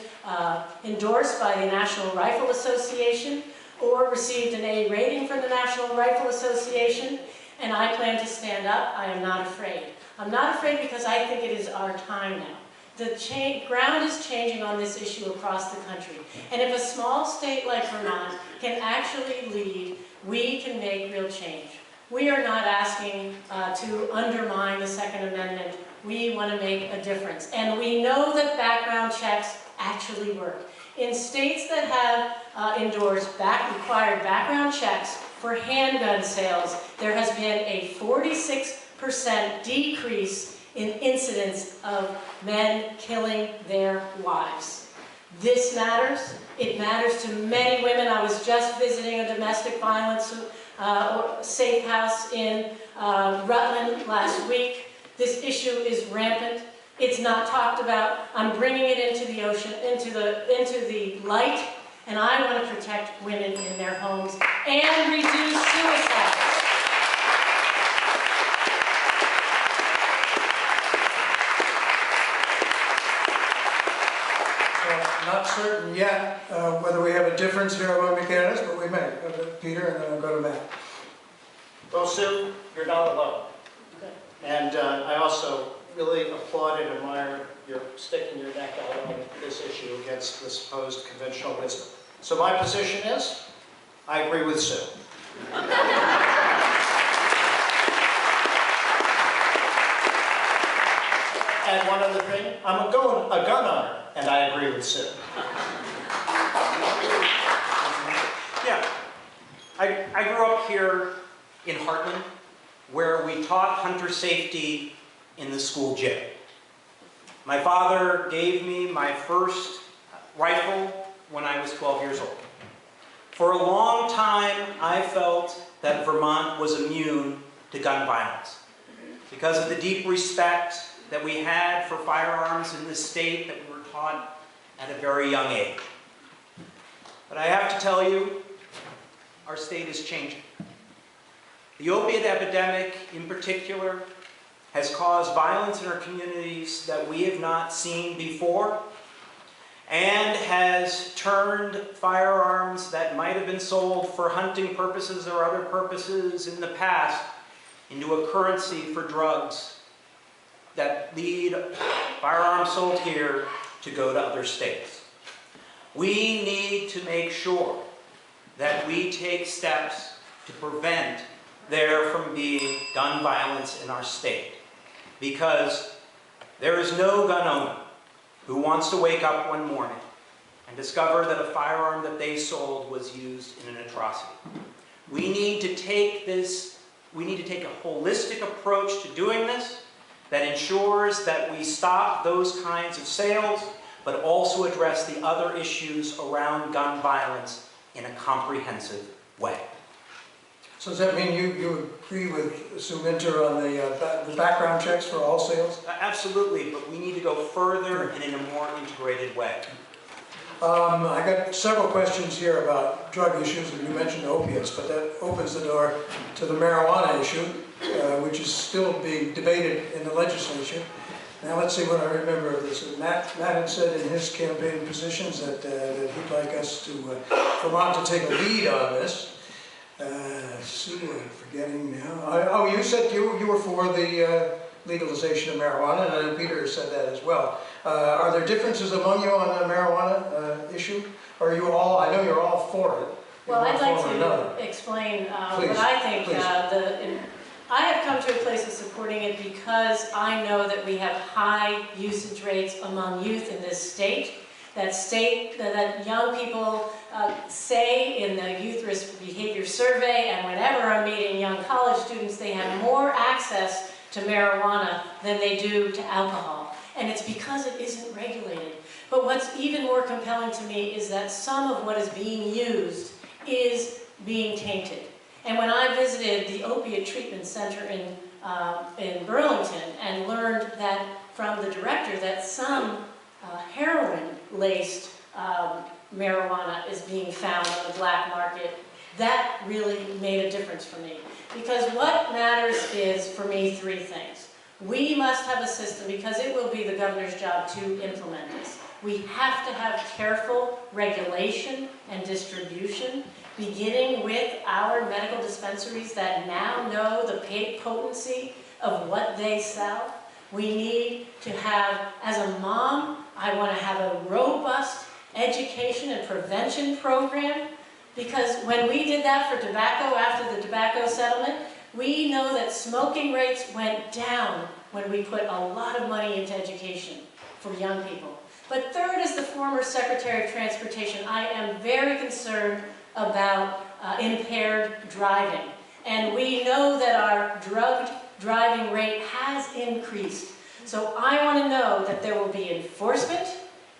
endorsed by the National Rifle Association or received an A rating from the National Rifle Association, and I plan to stand up. I am not afraid. I'm not afraid because I think it is our time now. The ground is changing on this issue across the country, and if a small state like Vermont can actually lead, we can make real change. We are not asking to undermine the Second Amendment. We want to make a difference. And we know that background checks actually work. In states that have endorsed required background checks for handgun sales, there has been a 46% decrease in incidents of men killing their wives. This matters. It matters to many women. I was just visiting a domestic violence safe house in Rutland last week. This issue is rampant. It's not talked about. I'm bringing it into the ocean, into the light, and I want to protect women in their homes and reduce suicide. Not certain yet whether we have a difference here among the candidates, but we may. Peter, and then I'll go to Matt. Well, Sue, you're not alone. And I also really applaud and admire your sticking your neck out on this issue against the supposed conventional wisdom. So my position is, I agree with Sue. And one other thing, I'm a gun owner, and I agree with Sue. Yeah, I grew up here in Heartland, where we taught hunter safety in the school gym. My father gave me my first rifle when I was 12 years old. For a long time, I felt that Vermont was immune to gun violence because of the deep respect that we had for firearms in this state that we were taught at a very young age. But I have to tell you, our state is changing. The opiate epidemic, in particular, has caused violence in our communities that we have not seen before, and has turned firearms that might have been sold for hunting purposes or other purposes in the past into a currency for drugs that lead firearms sold here to go to other states. We need to make sure that we take steps to prevent there from being gun violence in our state, because there is no gun owner who wants to wake up one morning and discover that a firearm that they sold was used in an atrocity. We need to take a holistic approach to doing this that ensures that we stop those kinds of sales, but also address the other issues around gun violence in a comprehensive way. So does that mean you agree with Sue Minter on the background checks for all sales? Absolutely, but we need to go further and in a more integrated way. I got several questions here about drug issues, and you mentioned opiates, but that opens the door to the marijuana issue, which is still being debated in the legislature. Now let's see what I remember of this. Matt had said in his campaign positions that he'd like us to, Vermont to take a lead on this. Sue, I'm forgetting now. You said you were for the legalization of marijuana, and I know Peter said that as well. Are there differences among you on the marijuana issue? Or are you all, I know you're all for it. Well, I'd like to explain what I think. I have come to a place of supporting it because I know that we have high usage rates among youth in this state. That young people say in the Youth Risk Behavior Survey, and whenever I'm meeting young college students, they have more access to marijuana than they do to alcohol. And it's because it isn't regulated. But what's even more compelling to me is that some of what is being used is being tainted. And when I visited the Opiate Treatment Center in Burlington and learned that from the director that some heroin-laced marijuana is being found on the black market, that really made a difference for me. Because what matters is, for me, three things. We must have a system, because it will be the governor's job to implement this. We have to have careful regulation and distribution, beginning with our medical dispensaries that now know the potency of what they sell. We need to have, as a mom, I want to have a robust education and prevention program, because when we did that for tobacco after the tobacco settlement, we know that smoking rates went down when we put a lot of money into education for young people. But third, as the former Secretary of Transportation, I am very concerned about impaired driving. And we know that our drugged driving rate has increased. So I want to know that there will be enforcement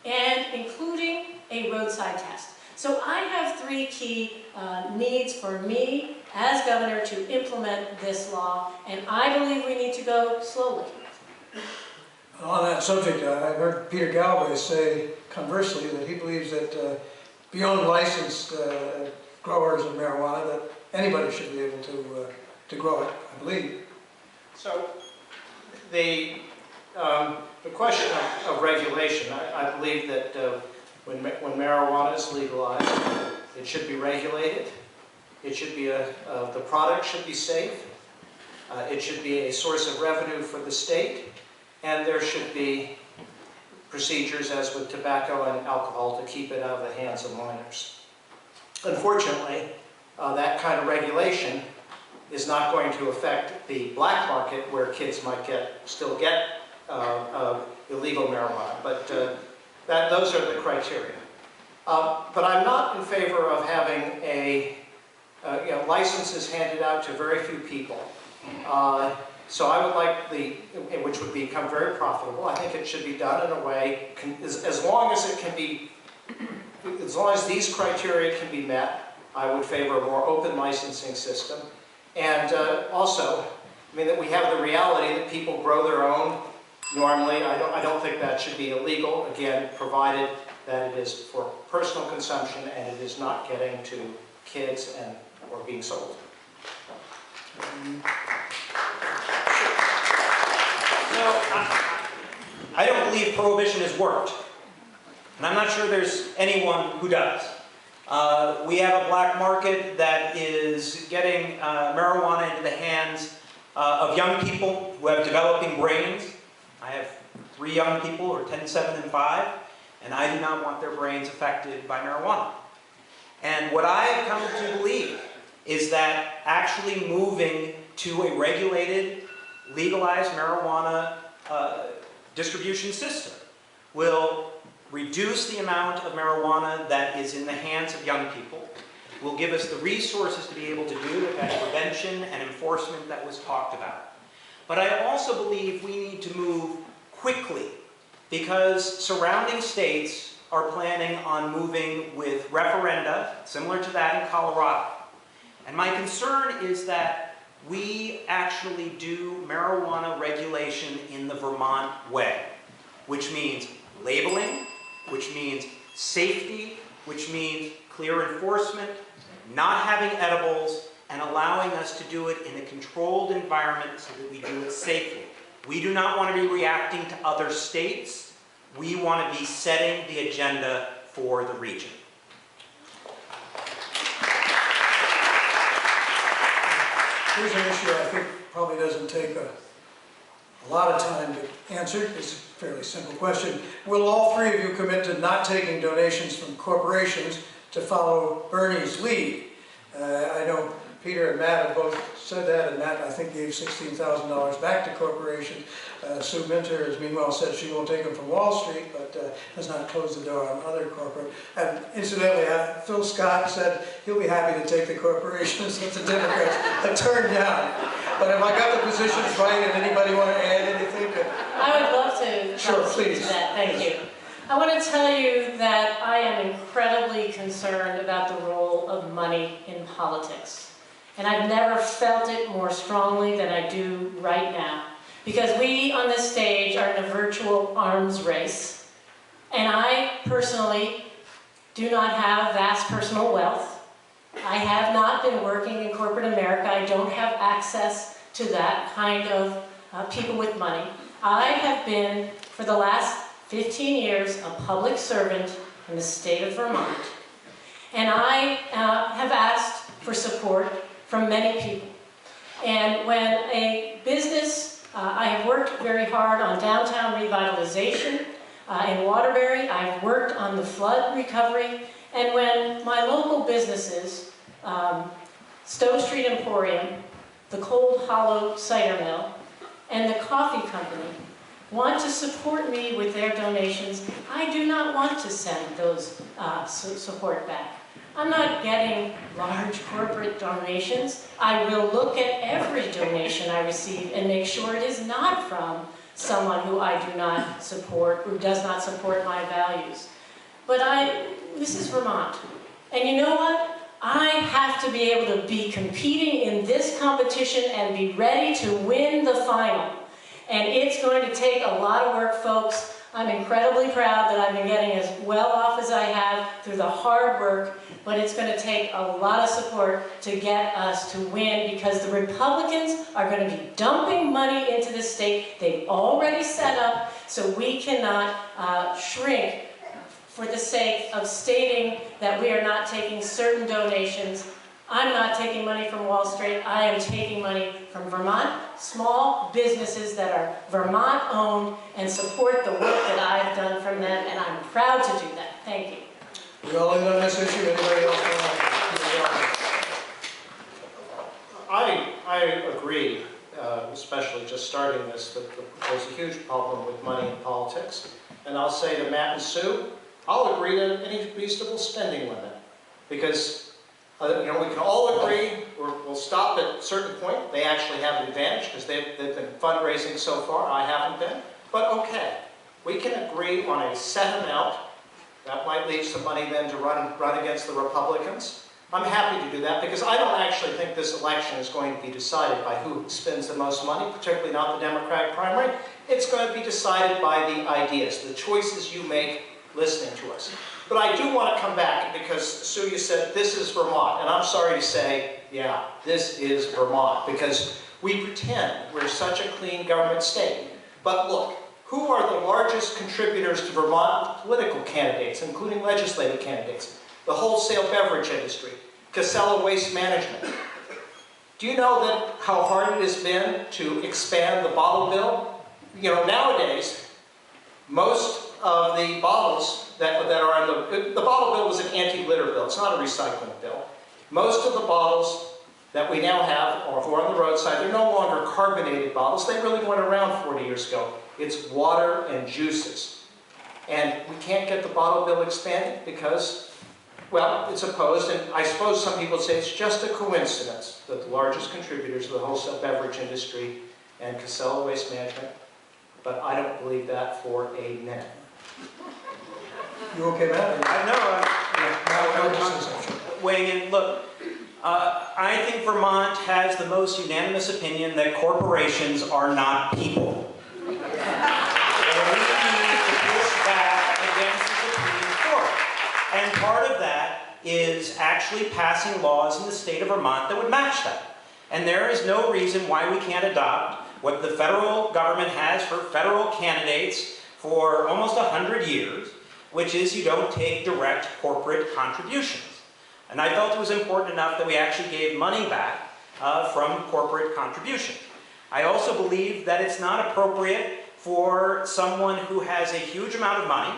and including a roadside test. So I have three key needs for me as governor to implement this law, and I believe we need to go slowly. On that subject, I heard Peter Galbraith say conversely that he believes that beyond licensed growers of marijuana, that anybody should be able to grow it, I believe. So the question of regulation, I believe that when marijuana is legalized, it should be regulated. It should be the product should be safe. It should be a source of revenue for the state, and there should be procedures, as with tobacco and alcohol, to keep it out of the hands of minors. Unfortunately, that kind of regulation is not going to affect the black market, where kids might still get illegal marijuana, but those are the criteria. But I'm not in favor of having licenses handed out to very few people. So I would like which would become very profitable. I think it should be done in a way, as long as it can be, as long as these criteria can be met, I would favor a more open licensing system. And also, I mean, that we have the reality that people grow their own normally. I don't think that should be illegal, again, provided that it is for personal consumption and it is not getting to kids or being sold. I don't believe prohibition has worked. And I'm not sure there's anyone who does. We have a black market that is getting marijuana into the hands of young people who have developing brains. I have 3 young people who are 10, 7, and 5, and I do not want their brains affected by marijuana. And what I have come to believe is that actually moving to a regulated, legalized marijuana distribution system will reduce the amount of marijuana that is in the hands of young people, will give us the resources to be able to do the kind of prevention and enforcement that was talked about. But I also believe we need to move quickly, because surrounding states are planning on moving with referenda, similar to that in Colorado. And my concern is that we actually do marijuana regulation in the Vermont way, which means labeling, which means safety, which means clear enforcement, not having edibles, and allowing us to do it in a controlled environment so that we do it safely. We do not want to be reacting to other states. We want to be setting the agenda for the region. Here's an issue I think probably doesn't take a lot of time to answer. It's a fairly simple question. Will all 3 of you commit to not taking donations from corporations to follow Bernie's lead? I know Peter and Matt have both said that, and Matt, I think, gave $16,000 back to corporations. Sue Minter has meanwhile said she won't take them from Wall Street, but has not closed the door on other corporate. And incidentally, Phil Scott said he'll be happy to take the corporations that the Democrats have turned down. But have I got the positions right, and anybody want to add anything? I would love to Sure, please. to that. Thank you. I want to tell you that I am incredibly concerned about the role of money in politics. And I've never felt it more strongly than I do right now. Because we on this stage are in a virtual arms race. And I personally do not have vast personal wealth. I have not been working in corporate America. I don't have access to that kind of people with money. I have been, for the last 15 years, a public servant in the state of Vermont. And I have asked for support from many people. And when a business, I have worked very hard on downtown revitalization in Waterbury. I've worked on the flood recovery. And when my local businesses, Stowe Street Emporium, the Cold Hollow Cider Mill, and the coffee company want to support me with their donations, I do not want to send those support back. I'm not getting large corporate donations. I will look at every donation I receive and make sure it is not from someone who I do not support, who does not support my values. But this is Vermont. And you know what? I have to be able to be competing in this competition and be ready to win the final. And it's going to take a lot of work, folks. I'm incredibly proud that I've been getting as well off as I have through the hard work, but it's going to take a lot of support to get us to win, because the Republicans are going to be dumping money into the state they've already set up, so we cannot shrink for the sake of stating that we are not taking certain donations. I'm not taking money from Wall Street. I am taking money from Vermont, small businesses that are Vermont-owned, and support the work that I have done from them, and I'm proud to do that. Thank you. We all in on this issue. Anybody else want to? I agree, especially just starting this, that there's a huge problem with money in politics. And I'll say to Matt and Sue, I'll agree to any reasonable spending limit, because we can all agree we'll stop at a certain point. They actually have an advantage because they've been fundraising so far. I haven't been. But okay, we can agree on a set amount. That might leave some money then to run against the Republicans. I'm happy to do that, because I don't actually think this election is going to be decided by who spends the most money, particularly not the Democratic primary. It's going to be decided by the ideas, the choices you make listening to us. But I do want to come back, because Sue, you said this is Vermont, and I'm sorry to say, yeah, this is Vermont, because we pretend we're such a clean government state. But look, who are the largest contributors to Vermont political candidates, including legislative candidates? The wholesale beverage industry, Casella Waste Management. Do you know that how hard it has been to expand the bottle bill? You know, nowadays, most of the bottles that are in the bottle bill was an anti-litter bill. It's not a recycling bill. Most of the bottles that we now have or on the roadside, they're no longer carbonated bottles. They really went around 40 years ago. It's water and juices. And we can't get the bottle bill expanded because, well, it's opposed. And I suppose some people say it's just a coincidence that the largest contributors to the wholesale beverage industry and Casella Waste Management, but I don't believe that for a minute. You okay, Matt? Weighing in, look, I think Vermont has the most unanimous opinion that corporations are not people. And we need to push back against the Supreme Court. And part of that is actually passing laws in the state of Vermont that would match that. And there is no reason why we can't adopt what the federal government has for federal candidates for almost 100 years, which is you don't take direct corporate contributions. And I felt it was important enough that we actually gave money back from corporate contributions. I also believe that it's not appropriate for someone who has a huge amount of money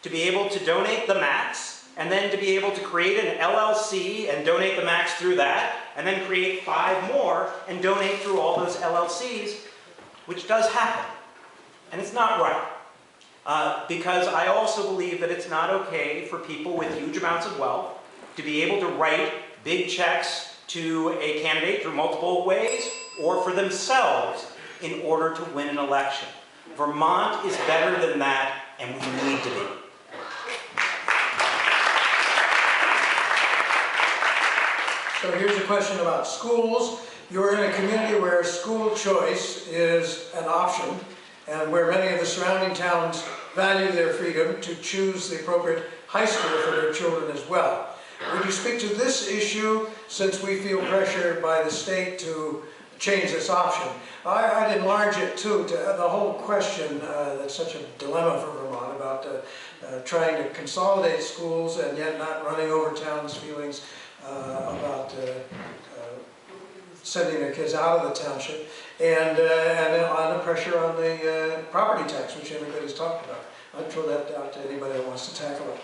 to be able to donate the max, and then to be able to create an LLC and donate the max through that, and then create 5 more and donate through all those LLCs, which does happen. And it's not right. Because I also believe that it's not okay for people with huge amounts of wealth to be able to write big checks to a candidate through multiple ways, or for themselves in order to win an election. Vermont is better than that, and we need to be. So here's a question about schools. You're in a community where school choice is an option, and where many of the surrounding towns value their freedom to choose the appropriate high school for their children as well. Would you speak to this issue, since we feel pressured by the state to change this option? I'd enlarge it too to the whole question that's such a dilemma for Vermont about trying to consolidate schools and yet not running over towns' feelings about sending their kids out of the township, and on the pressure on the property tax, which everybody's talked about. I'd throw that out to anybody that wants to tackle it.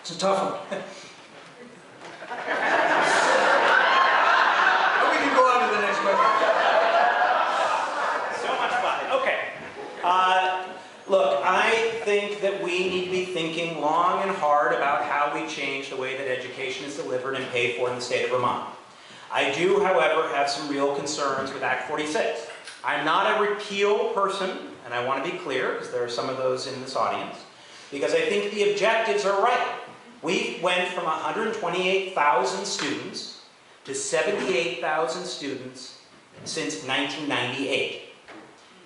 It's a tough one. We can go on to the next question. So much fun. Okay. think that we need to be thinking long and hard about how we change the way that education is delivered and paid for in the state of Vermont. I do, however, have some real concerns with Act 46. I'm not a repeal person, and I want to be clear, because there are some of those in this audience, because I think the objectives are right. We went from 128,000 students to 78,000 students since 1998.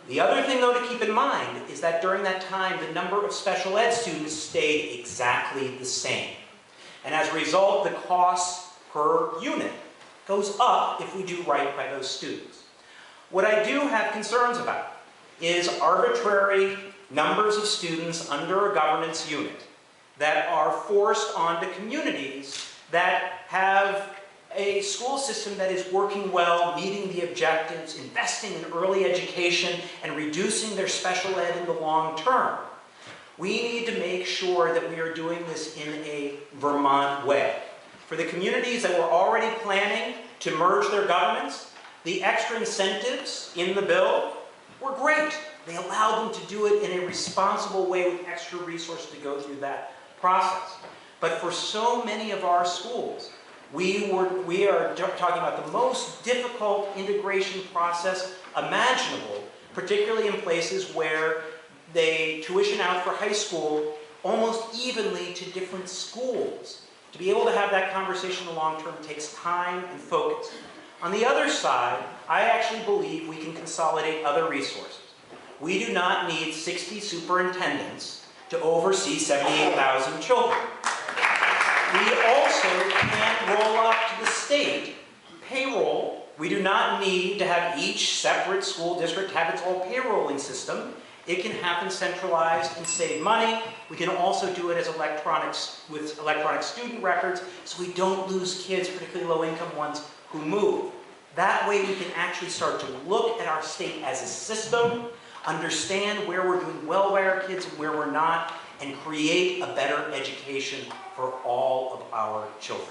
The other thing, though, to keep in mind is that during that time, the number of special ed students stayed exactly the same. And as a result, the cost per unit goes up if we do right by those students. What I do have concerns about is arbitrary numbers of students under a governance unit that are forced onto communities that have a school system that is working well, meeting the objectives, investing in early education, and reducing their special ed in the long term. We need to make sure that we are doing this in a Vermont way. For the communities that were already planning to merge their governments, the extra incentives in the bill were great. They allowed them to do it in a responsible way with extra resources to go through that process. But for so many of our schools, we are talking about the most difficult integration process imaginable, particularly in places where they tuition out for high school almost evenly to different schools. To be able to have that conversation in the long term takes time and focus. On the other side, I actually believe we can consolidate other resources. We do not need 60 superintendents to oversee 78,000 children. We also can roll up to the state payroll. We do not need to have each separate school district have its own payrolling system. It can happen centralized and save money. We can also do it as with electronic student records, so we don't lose kids, particularly low-income ones, who move. That way we can actually start to look at our state as a system, understand where we're doing well by our kids and where we're not, and create a better education for all of our children.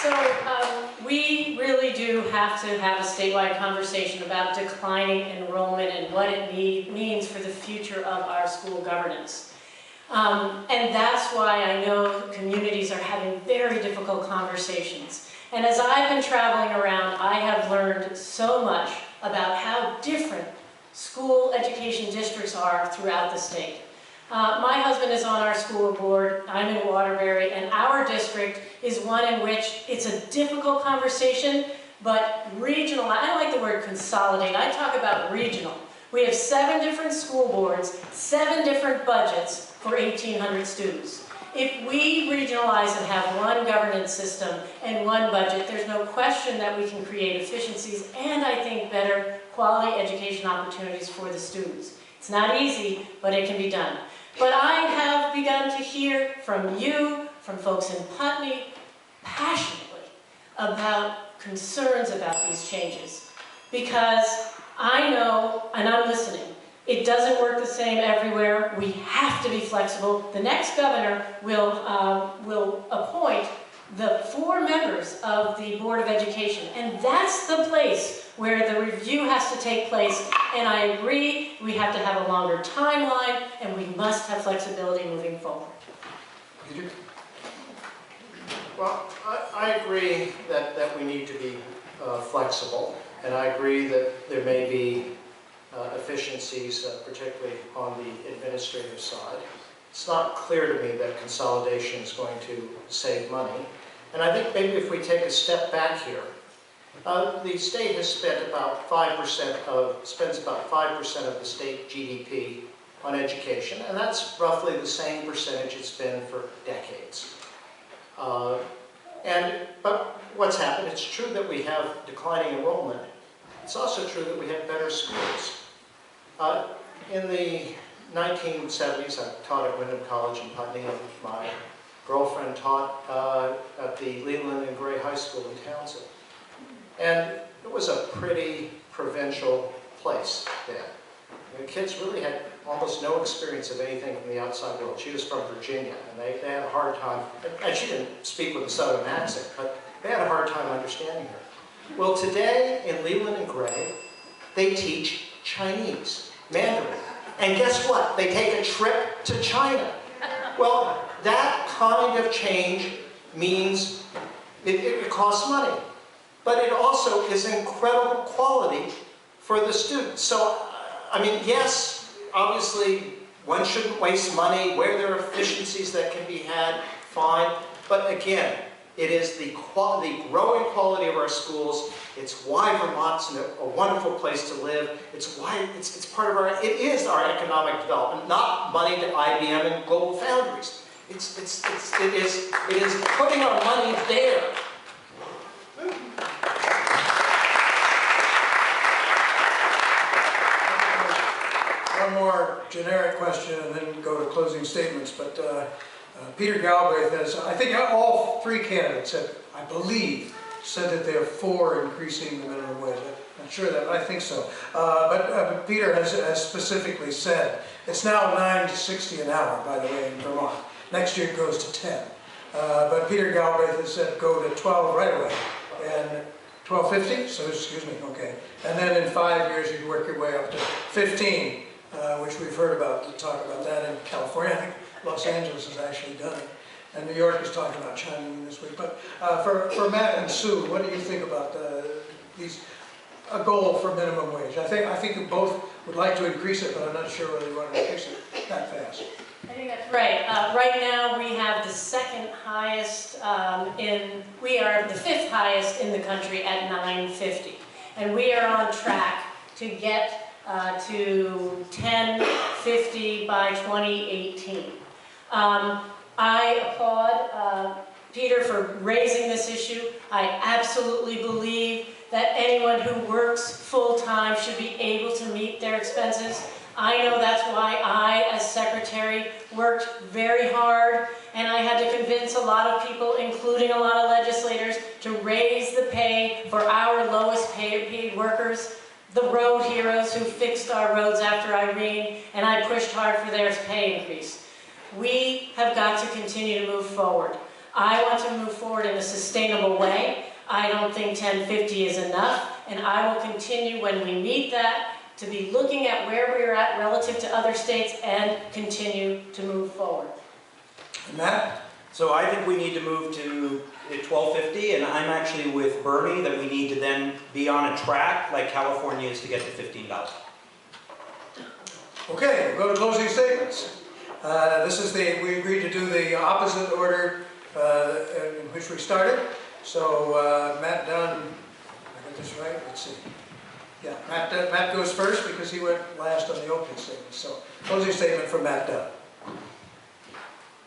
So we really do have to have a statewide conversation about declining enrollment and what it means for the future of our school governance. And that's why I know communities are having very difficult conversations. And as I've been traveling around, I have learned so much about how different school education districts are throughout the state. My husband is on our school board, I'm in Waterbury, and our district is one in which it's a difficult conversation, but regional, I don't like the word consolidate, I talk about regional. We have 7 different school boards, 7 different budgets for 1,800 students. If we regionalize and have one governance system and one budget, there's no question that we can create efficiencies and I think better quality education opportunities for the students. It's not easy, but it can be done. But I have begun to hear from you, from folks in Putney, passionately about concerns about these changes. Because I know, and I'm listening, it doesn't work the same everywhere. We have to be flexible. The next governor will appoint the 4 members of the Board of Education, and that's the place where the review has to take place. And I agree, we have to have a longer timeline, and we must have flexibility moving forward. Well, I agree that we need to be flexible, and I agree that there may be efficiencies, particularly on the administrative side. It's not clear to me that consolidation is going to save money. And I think maybe if we take a step back here, the state has spent about 5% spends about 5% of the state GDP on education, and that's roughly the same percentage it's been for decades. But what's happened, it's true that we have declining enrollment. It's also true that we have better schools. In the 1970s, I taught at Wyndham College in Putney, and my girlfriend taught at the Leland and Gray High School in Townsend. And it was a pretty provincial place then. The kids really had almost no experience of anything from the outside world. She was from Virginia, and they had a hard time, and she didn't speak with a Southern accent, but they had a hard time understanding her. Well, today in Leland and Gray, they teach Chinese, Mandarin. And guess what? They take a trip to China. Well, that kind of change means it costs money, but it also is incredible quality for the students. So, I mean, yes, obviously, one shouldn't waste money. Where there are efficiencies that can be had, fine. But again, it is the growing quality of our schools. It's why Vermont's a wonderful place to live. It's why it's part of it is our economic development, not money to IBM and Global Foundries. It is putting our money there. One more generic question and then go to closing statements. But Peter Galbraith has, I think all three candidates have, I believe, said that they are for increasing the minimum wage. I'm not sure that, but I think so. But Peter has specifically said, it's now $9.60 an hour, by the way, in Vermont. Next year it goes to 10. But Peter Galbraith has said go to 12 right away. And $12.50, so excuse me, okay. And then in 5 years you can work your way up to 15, which we've heard about, talk about that in California. I think Los Angeles has actually done it. And New York is talking about chiming in this week. But for Matt and Sue, what do you think about a goal for minimum wage? I think you both would like to increase it, but I'm not sure whether you want to increase it that fast. I think that's right. Right now we have the second highest we are the fifth highest in the country at $9.50. And we are on track to get to $10.50 by 2018. I applaud Peter for raising this issue. I absolutely believe that anyone who works full-time should be able to meet their expenses. I know that's why I, as secretary, worked very hard, and I had to convince a lot of people, including a lot of legislators, to raise the pay for our lowest paid workers, the road heroes who fixed our roads after Irene, and I pushed hard for their pay increase. We have got to continue to move forward. I want to move forward in a sustainable way. I don't think $10.50 is enough, and I will continue when we meet that to be looking at where we're at relative to other states and continue to move forward. Matt? So I think we need to move to $12.50, and I'm actually with Bernie that we need to then be on a track like California is to get to $15. Okay, we'll go to closing statements. We agreed to do the opposite order in which we started. So Matt Dunne, I got this right? Let's see. Yeah, Matt goes first because he went last on the opening statement. So closing statement from Matt Dunne.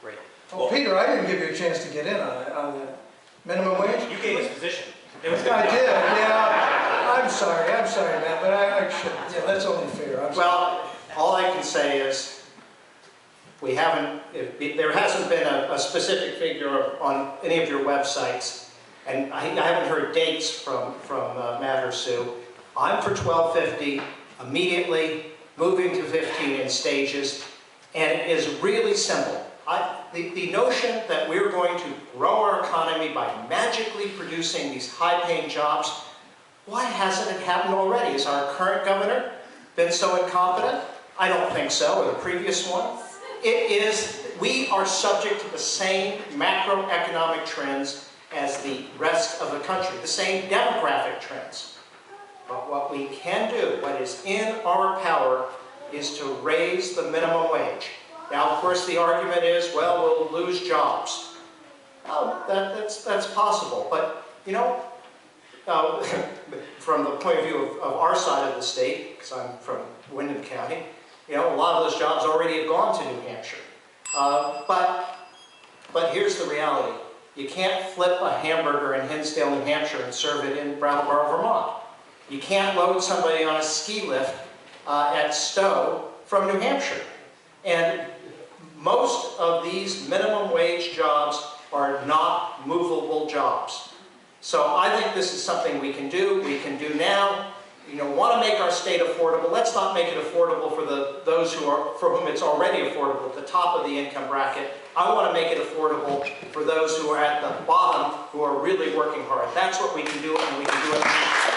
Great. Oh, well, Peter, I didn't give you a chance to get in on the minimum wage. You gave us position. I did, yeah. I'm sorry, Matt, but I should. Yeah, that's only fair. Well, all I can say is there hasn't been a specific figure on any of your websites, and I haven't heard dates from Matt or Sue. I'm for $12.50 immediately, moving to 15 in stages, and it is really simple. The notion that we're going to grow our economy by magically producing these high-paying jobs, why hasn't it happened already? Has our current governor been so incompetent? I don't think so, or the previous one. We are subject to the same macroeconomic trends as the rest of the country, the same demographic trends. But what we can do, what is in our power, is to raise the minimum wage. Now, of course, the argument is, well, we'll lose jobs. Oh, that's possible. But, you know, from the point of view of our side of the state, because I'm from Windham County, you know, a lot of those jobs already have gone to New Hampshire. But here's the reality. You can't flip a hamburger in Hinsdale, New Hampshire and serve it in Brattleboro, Vermont. You can't load somebody on a ski lift at Stowe from New Hampshire. And most of these minimum wage jobs are not movable jobs. So I think this is something we can do now. You know, want to make our state affordable. Let's not make it affordable for those for whom it's already affordable at the top of the income bracket. I want to make it affordable for those who are at the bottom, who are really working hard. That's what we can do, and we can do it now.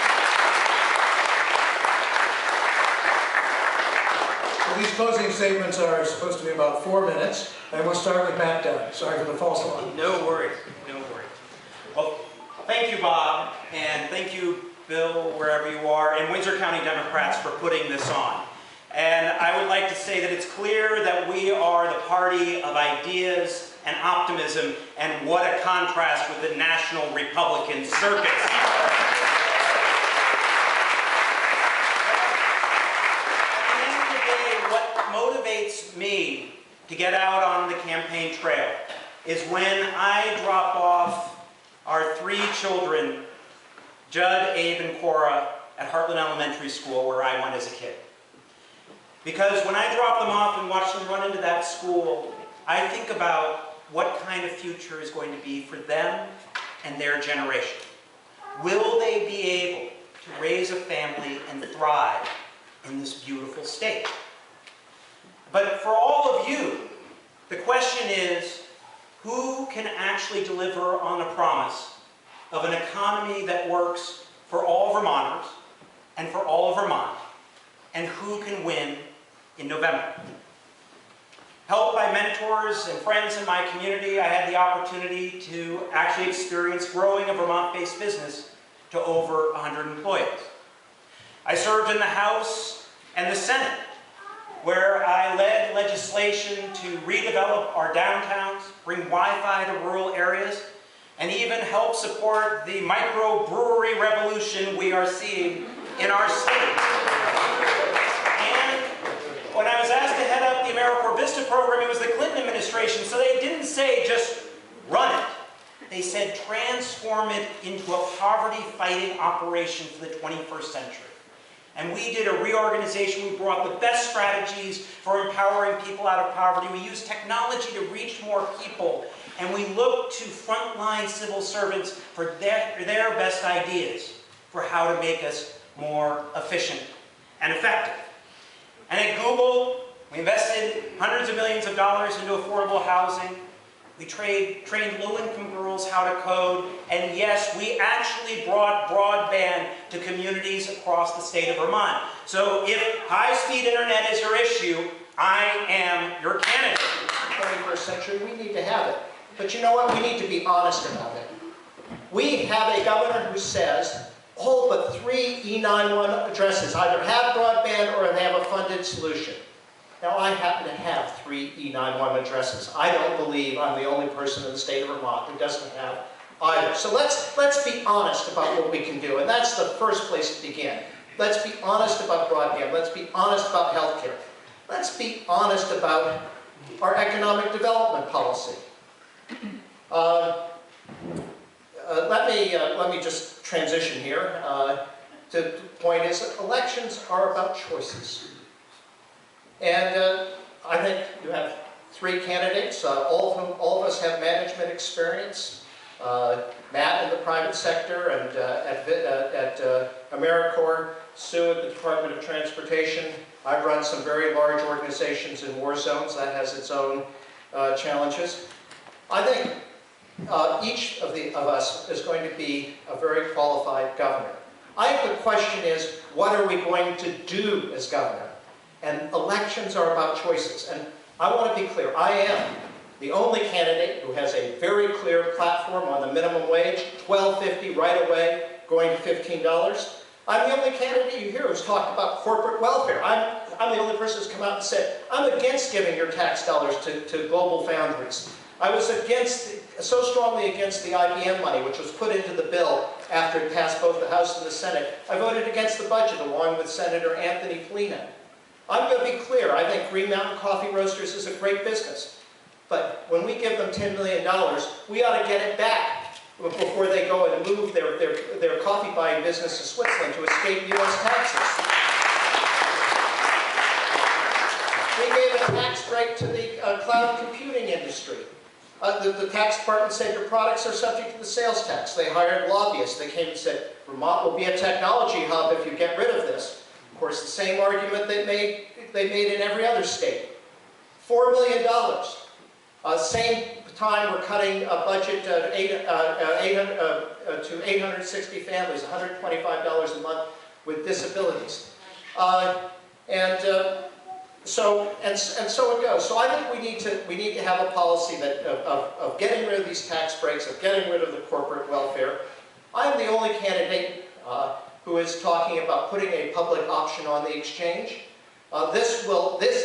closing statements are supposed to be about 4 minutes, and we'll start with Matt Dunne. Sorry for the false alarm. No worries, no worries. Well, thank you, Bob, and thank you, Bill, wherever you are, and Windsor County Democrats for putting this on. And I would like to say that it's clear that we are the party of ideas and optimism, and what a contrast with the national Republican circus. At the end of the day, what motivates me to get out on the campaign trail is when I drop off our 3 children, Judd, Abe, and Cora, at Heartland Elementary School, where I went as a kid. Because when I drop them off and watch them run into that school, I think about what kind of future is going to be for them and their generation. Will they be able to raise a family and thrive in this beautiful state? But for all of you, the question is, who can actually deliver on a promise of an economy that works for all Vermonters and for all of Vermont, and who can win in November? Helped by mentors and friends in my community, I had the opportunity to actually experience growing a Vermont-based business to over 100 employees. I served in the House and the Senate, where I led legislation to redevelop our downtowns, bring Wi-Fi to rural areas, and even help support the microbrewery revolution we are seeing in our state. And when I was asked to head up the AmeriCorps Vista program, it was the Clinton administration, so they didn't say just run it. They said transform it into a poverty-fighting operation for the 21st century. And we did a reorganization. We brought the best strategies for empowering people out of poverty. We used technology to reach more people. And we looked to frontline civil servants for their best ideas for how to make us more efficient and effective. And at Google, we invested hundreds of millions of dollars into affordable housing. We trained low-income girls how to code. And yes, we actually brought broadband to communities across the state of Vermont. So if high-speed internet is your issue, I am your candidate. 21st century, we need to have it. But you know what? We need to be honest about it. We have a governor who says all but 3 E911 addresses either have broadband or they have a funded solution. Now, I happen to have 3 E911 addresses. I don't believe I'm the only person in the state of Vermont who doesn't have either. So let's be honest about what we can do, and that's the first place to begin. Let's be honest about broadband. Let's be honest about healthcare. Let's be honest about our economic development policy. Let me just transition here. The point is, elections are about choices. And I think you have 3 candidates, all of us have management experience. Matt in the private sector, and at AmeriCorps, Sue at the Department of Transportation. I've run some very large organizations in war zones. That has its own challenges. I think each of us is going to be a very qualified governor. I think the question is, what are we going to do as governor? And elections are about choices. And I want to be clear, I am the only candidate who has a very clear platform on the minimum wage, $12.50 right away, going to $15. I'm the only candidate you hear who's talked about corporate welfare. I'm the only person who's come out and said, I'm against giving your tax dollars to global foundries. I was so strongly against the IBM money, which was put into the bill after it passed both the House and the Senate. I voted against the budget along with Senator Anthony Fleenan. I'm going to be clear, I think Green Mountain Coffee Roasters is a great business. But when we give them $10 million, we ought to get it back before they go and move their coffee buying business to Switzerland to escape U.S. taxes. We gave a tax break to the cloud computing industry. The tax department said your products are subject to the sales tax. They hired lobbyists. They came and said, Vermont will be a technology hub if you get rid of this. Of course, the same argument they made in every other state. $4 million. Same time, we're cutting a budget to 860 families, $125 a month with disabilities. So it goes. So I think we need to have a policy that of getting rid of these tax breaks, of getting rid of the corporate welfare. I'm the only candidate who is talking about putting a public option on the exchange. This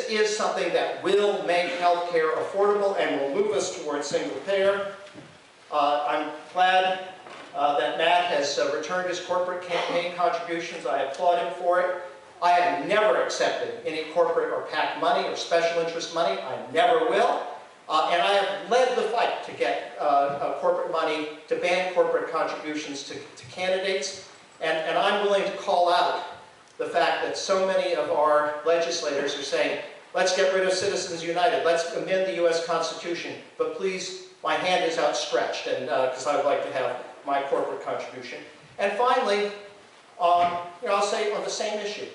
is something that will make healthcare affordable and will move us towards single payer. I'm glad that Matt has returned his corporate campaign contributions. I applaud him for it. I have never accepted any corporate or PAC money or special interest money. I never will. And I have led the fight to get corporate money, to ban corporate contributions to candidates. And I'm willing to call out the fact that so many of our legislators are saying, let's get rid of Citizens United, let's amend the US Constitution, but please, my hand is outstretched, and because I would like to have my corporate contribution. And finally, I'll say on the same issue,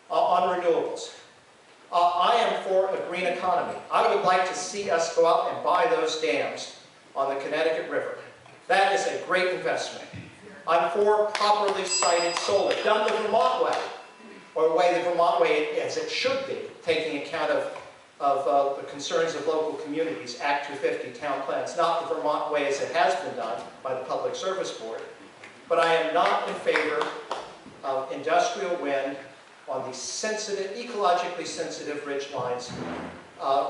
on renewables. I am for a green economy. I would like to see us go out and buy those dams on the Connecticut River. That is a great investment. I'm for properly sited solar, done the Vermont way, or the way the Vermont way as it should be, taking account of the concerns of local communities, Act 250 town plans, not the Vermont way as it has been done by the Public Service Board. But I am not in favor of industrial wind on these sensitive, ecologically sensitive ridge lines,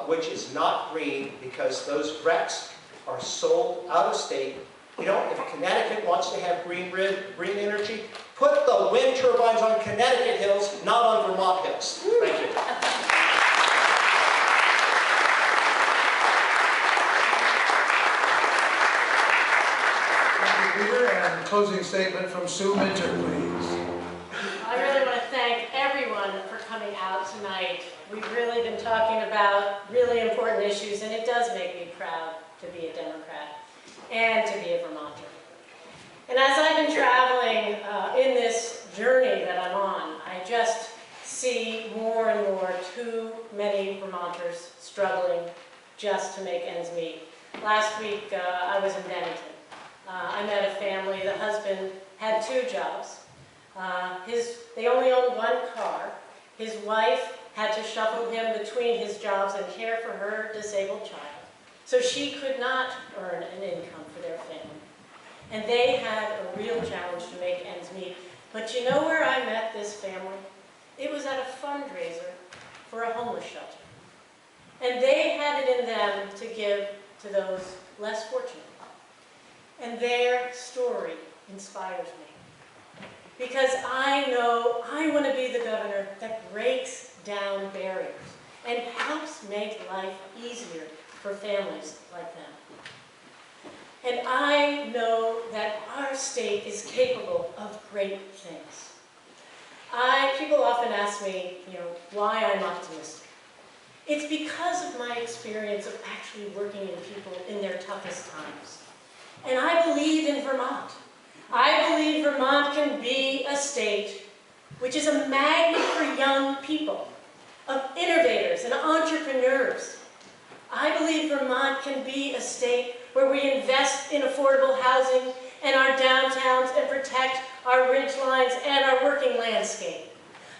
which is not green because those RECs are sold out of state. You know, if Connecticut wants to have green energy, put the wind turbines on Connecticut hills, not on Vermont hills. Thank you. Thank you, Peter. And closing statement from Sue Minter, please. I really want to thank everyone for coming out tonight. We've really been talking about really important issues, and it does make me proud to be a Democrat and to be a Vermonter. And as I've been traveling in this journey that I'm on, I just see more and more too many Vermonters struggling just to make ends meet. Last week, I was in Bennington. I met a family. The husband had 2 jobs. They only owned 1 car. His wife had to shuffle him between his jobs and care for her disabled child. So she could not earn an income for their family. And they had a real challenge to make ends meet. But you know where I met this family? It was at a fundraiser for a homeless shelter. And they had it in them to give to those less fortunate. And their story inspires me. Because I know I want to be the governor that breaks down barriers and helps make life easier for families like them. And I know that our state is capable of great things. People often ask me, why I'm optimistic. It's because of my experience of actually working in people in their toughest times. And I believe in Vermont. I believe Vermont can be a state which is a magnet for young people, of innovators and entrepreneurs. I believe Vermont can be a state where we invest in affordable housing and our downtowns and protect our ridgelines and our working landscape.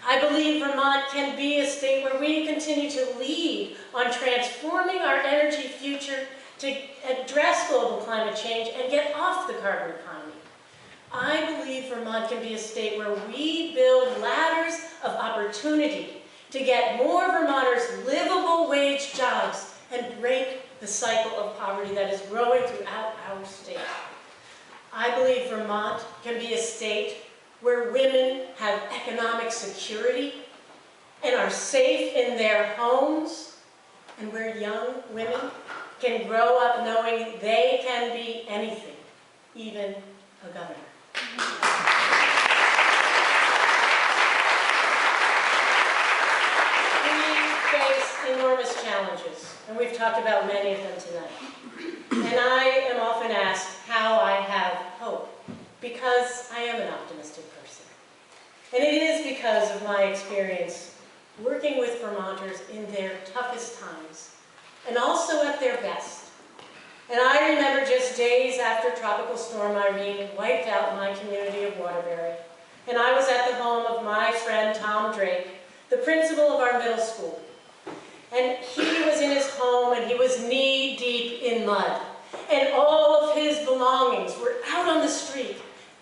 I believe Vermont can be a state where we continue to lead on transforming our energy future to address global climate change and get off the carbon economy. I believe Vermont can be a state where we build ladders of opportunity to get more Vermonters livable wage jobs and break the cycle of poverty that is growing throughout our state. I believe Vermont can be a state where women have economic security and are safe in their homes, and where young women can grow up knowing they can be anything, even a governor. We face enormous challenges, and we've talked about many of them tonight. And I am often asked how I have hope, because I am an optimistic person. And it is because of my experience working with Vermonters in their toughest times, and also at their best. And I remember just days after Tropical Storm Irene wiped out my community of Waterbury, and I was at the home of my friend Tom Drake, the principal of our middle school. And he was in his home and he was knee deep in mud. And all of his belongings were out on the street.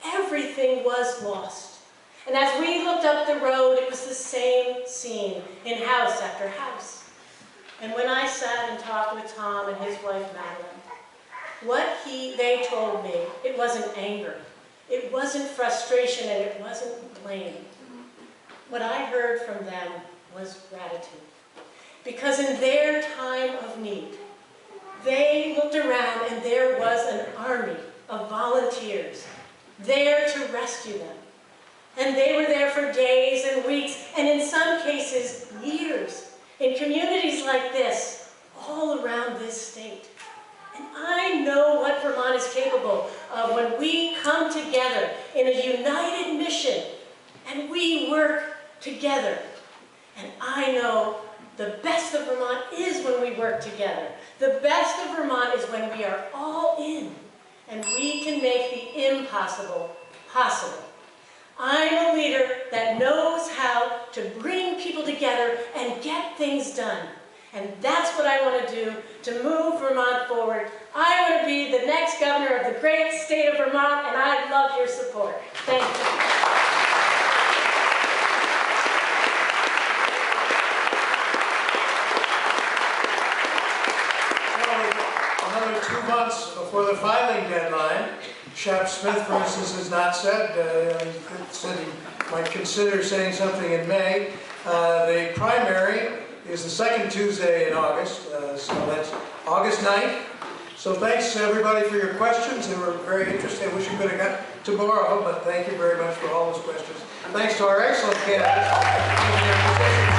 Everything was lost. And as we looked up the road, it was the same scene in house after house. And when I sat and talked with Tom and his wife Madeline, what they told me, it wasn't anger, it wasn't frustration, and it wasn't blame. What I heard from them was gratitude. Because in their time of need, they looked around and there was an army of volunteers there to rescue them. And they were there for days and weeks, and in some cases, years, in communities like this, all around this state. And I know what Vermont is capable of when we come together in a united mission and we work together. And I know the best of Vermont is when we work together. The best of Vermont is when we are all in and we can make the impossible possible. I'm a leader that knows how to bring people together and get things done. And that's what I want to do to move Vermont forward. I want to be the next governor of the great state of Vermont, and I'd love your support. Thank you. Another 2 months before the filing deadline. Shep Smith, for instance, has not said, he said he might consider saying something in May. The primary is the second Tuesday in August, so that's August 9th. So thanks everybody for your questions. They were very interesting. I wish you could have got to more of them, but thank you very much for all those questions. Thanks to our excellent candidates.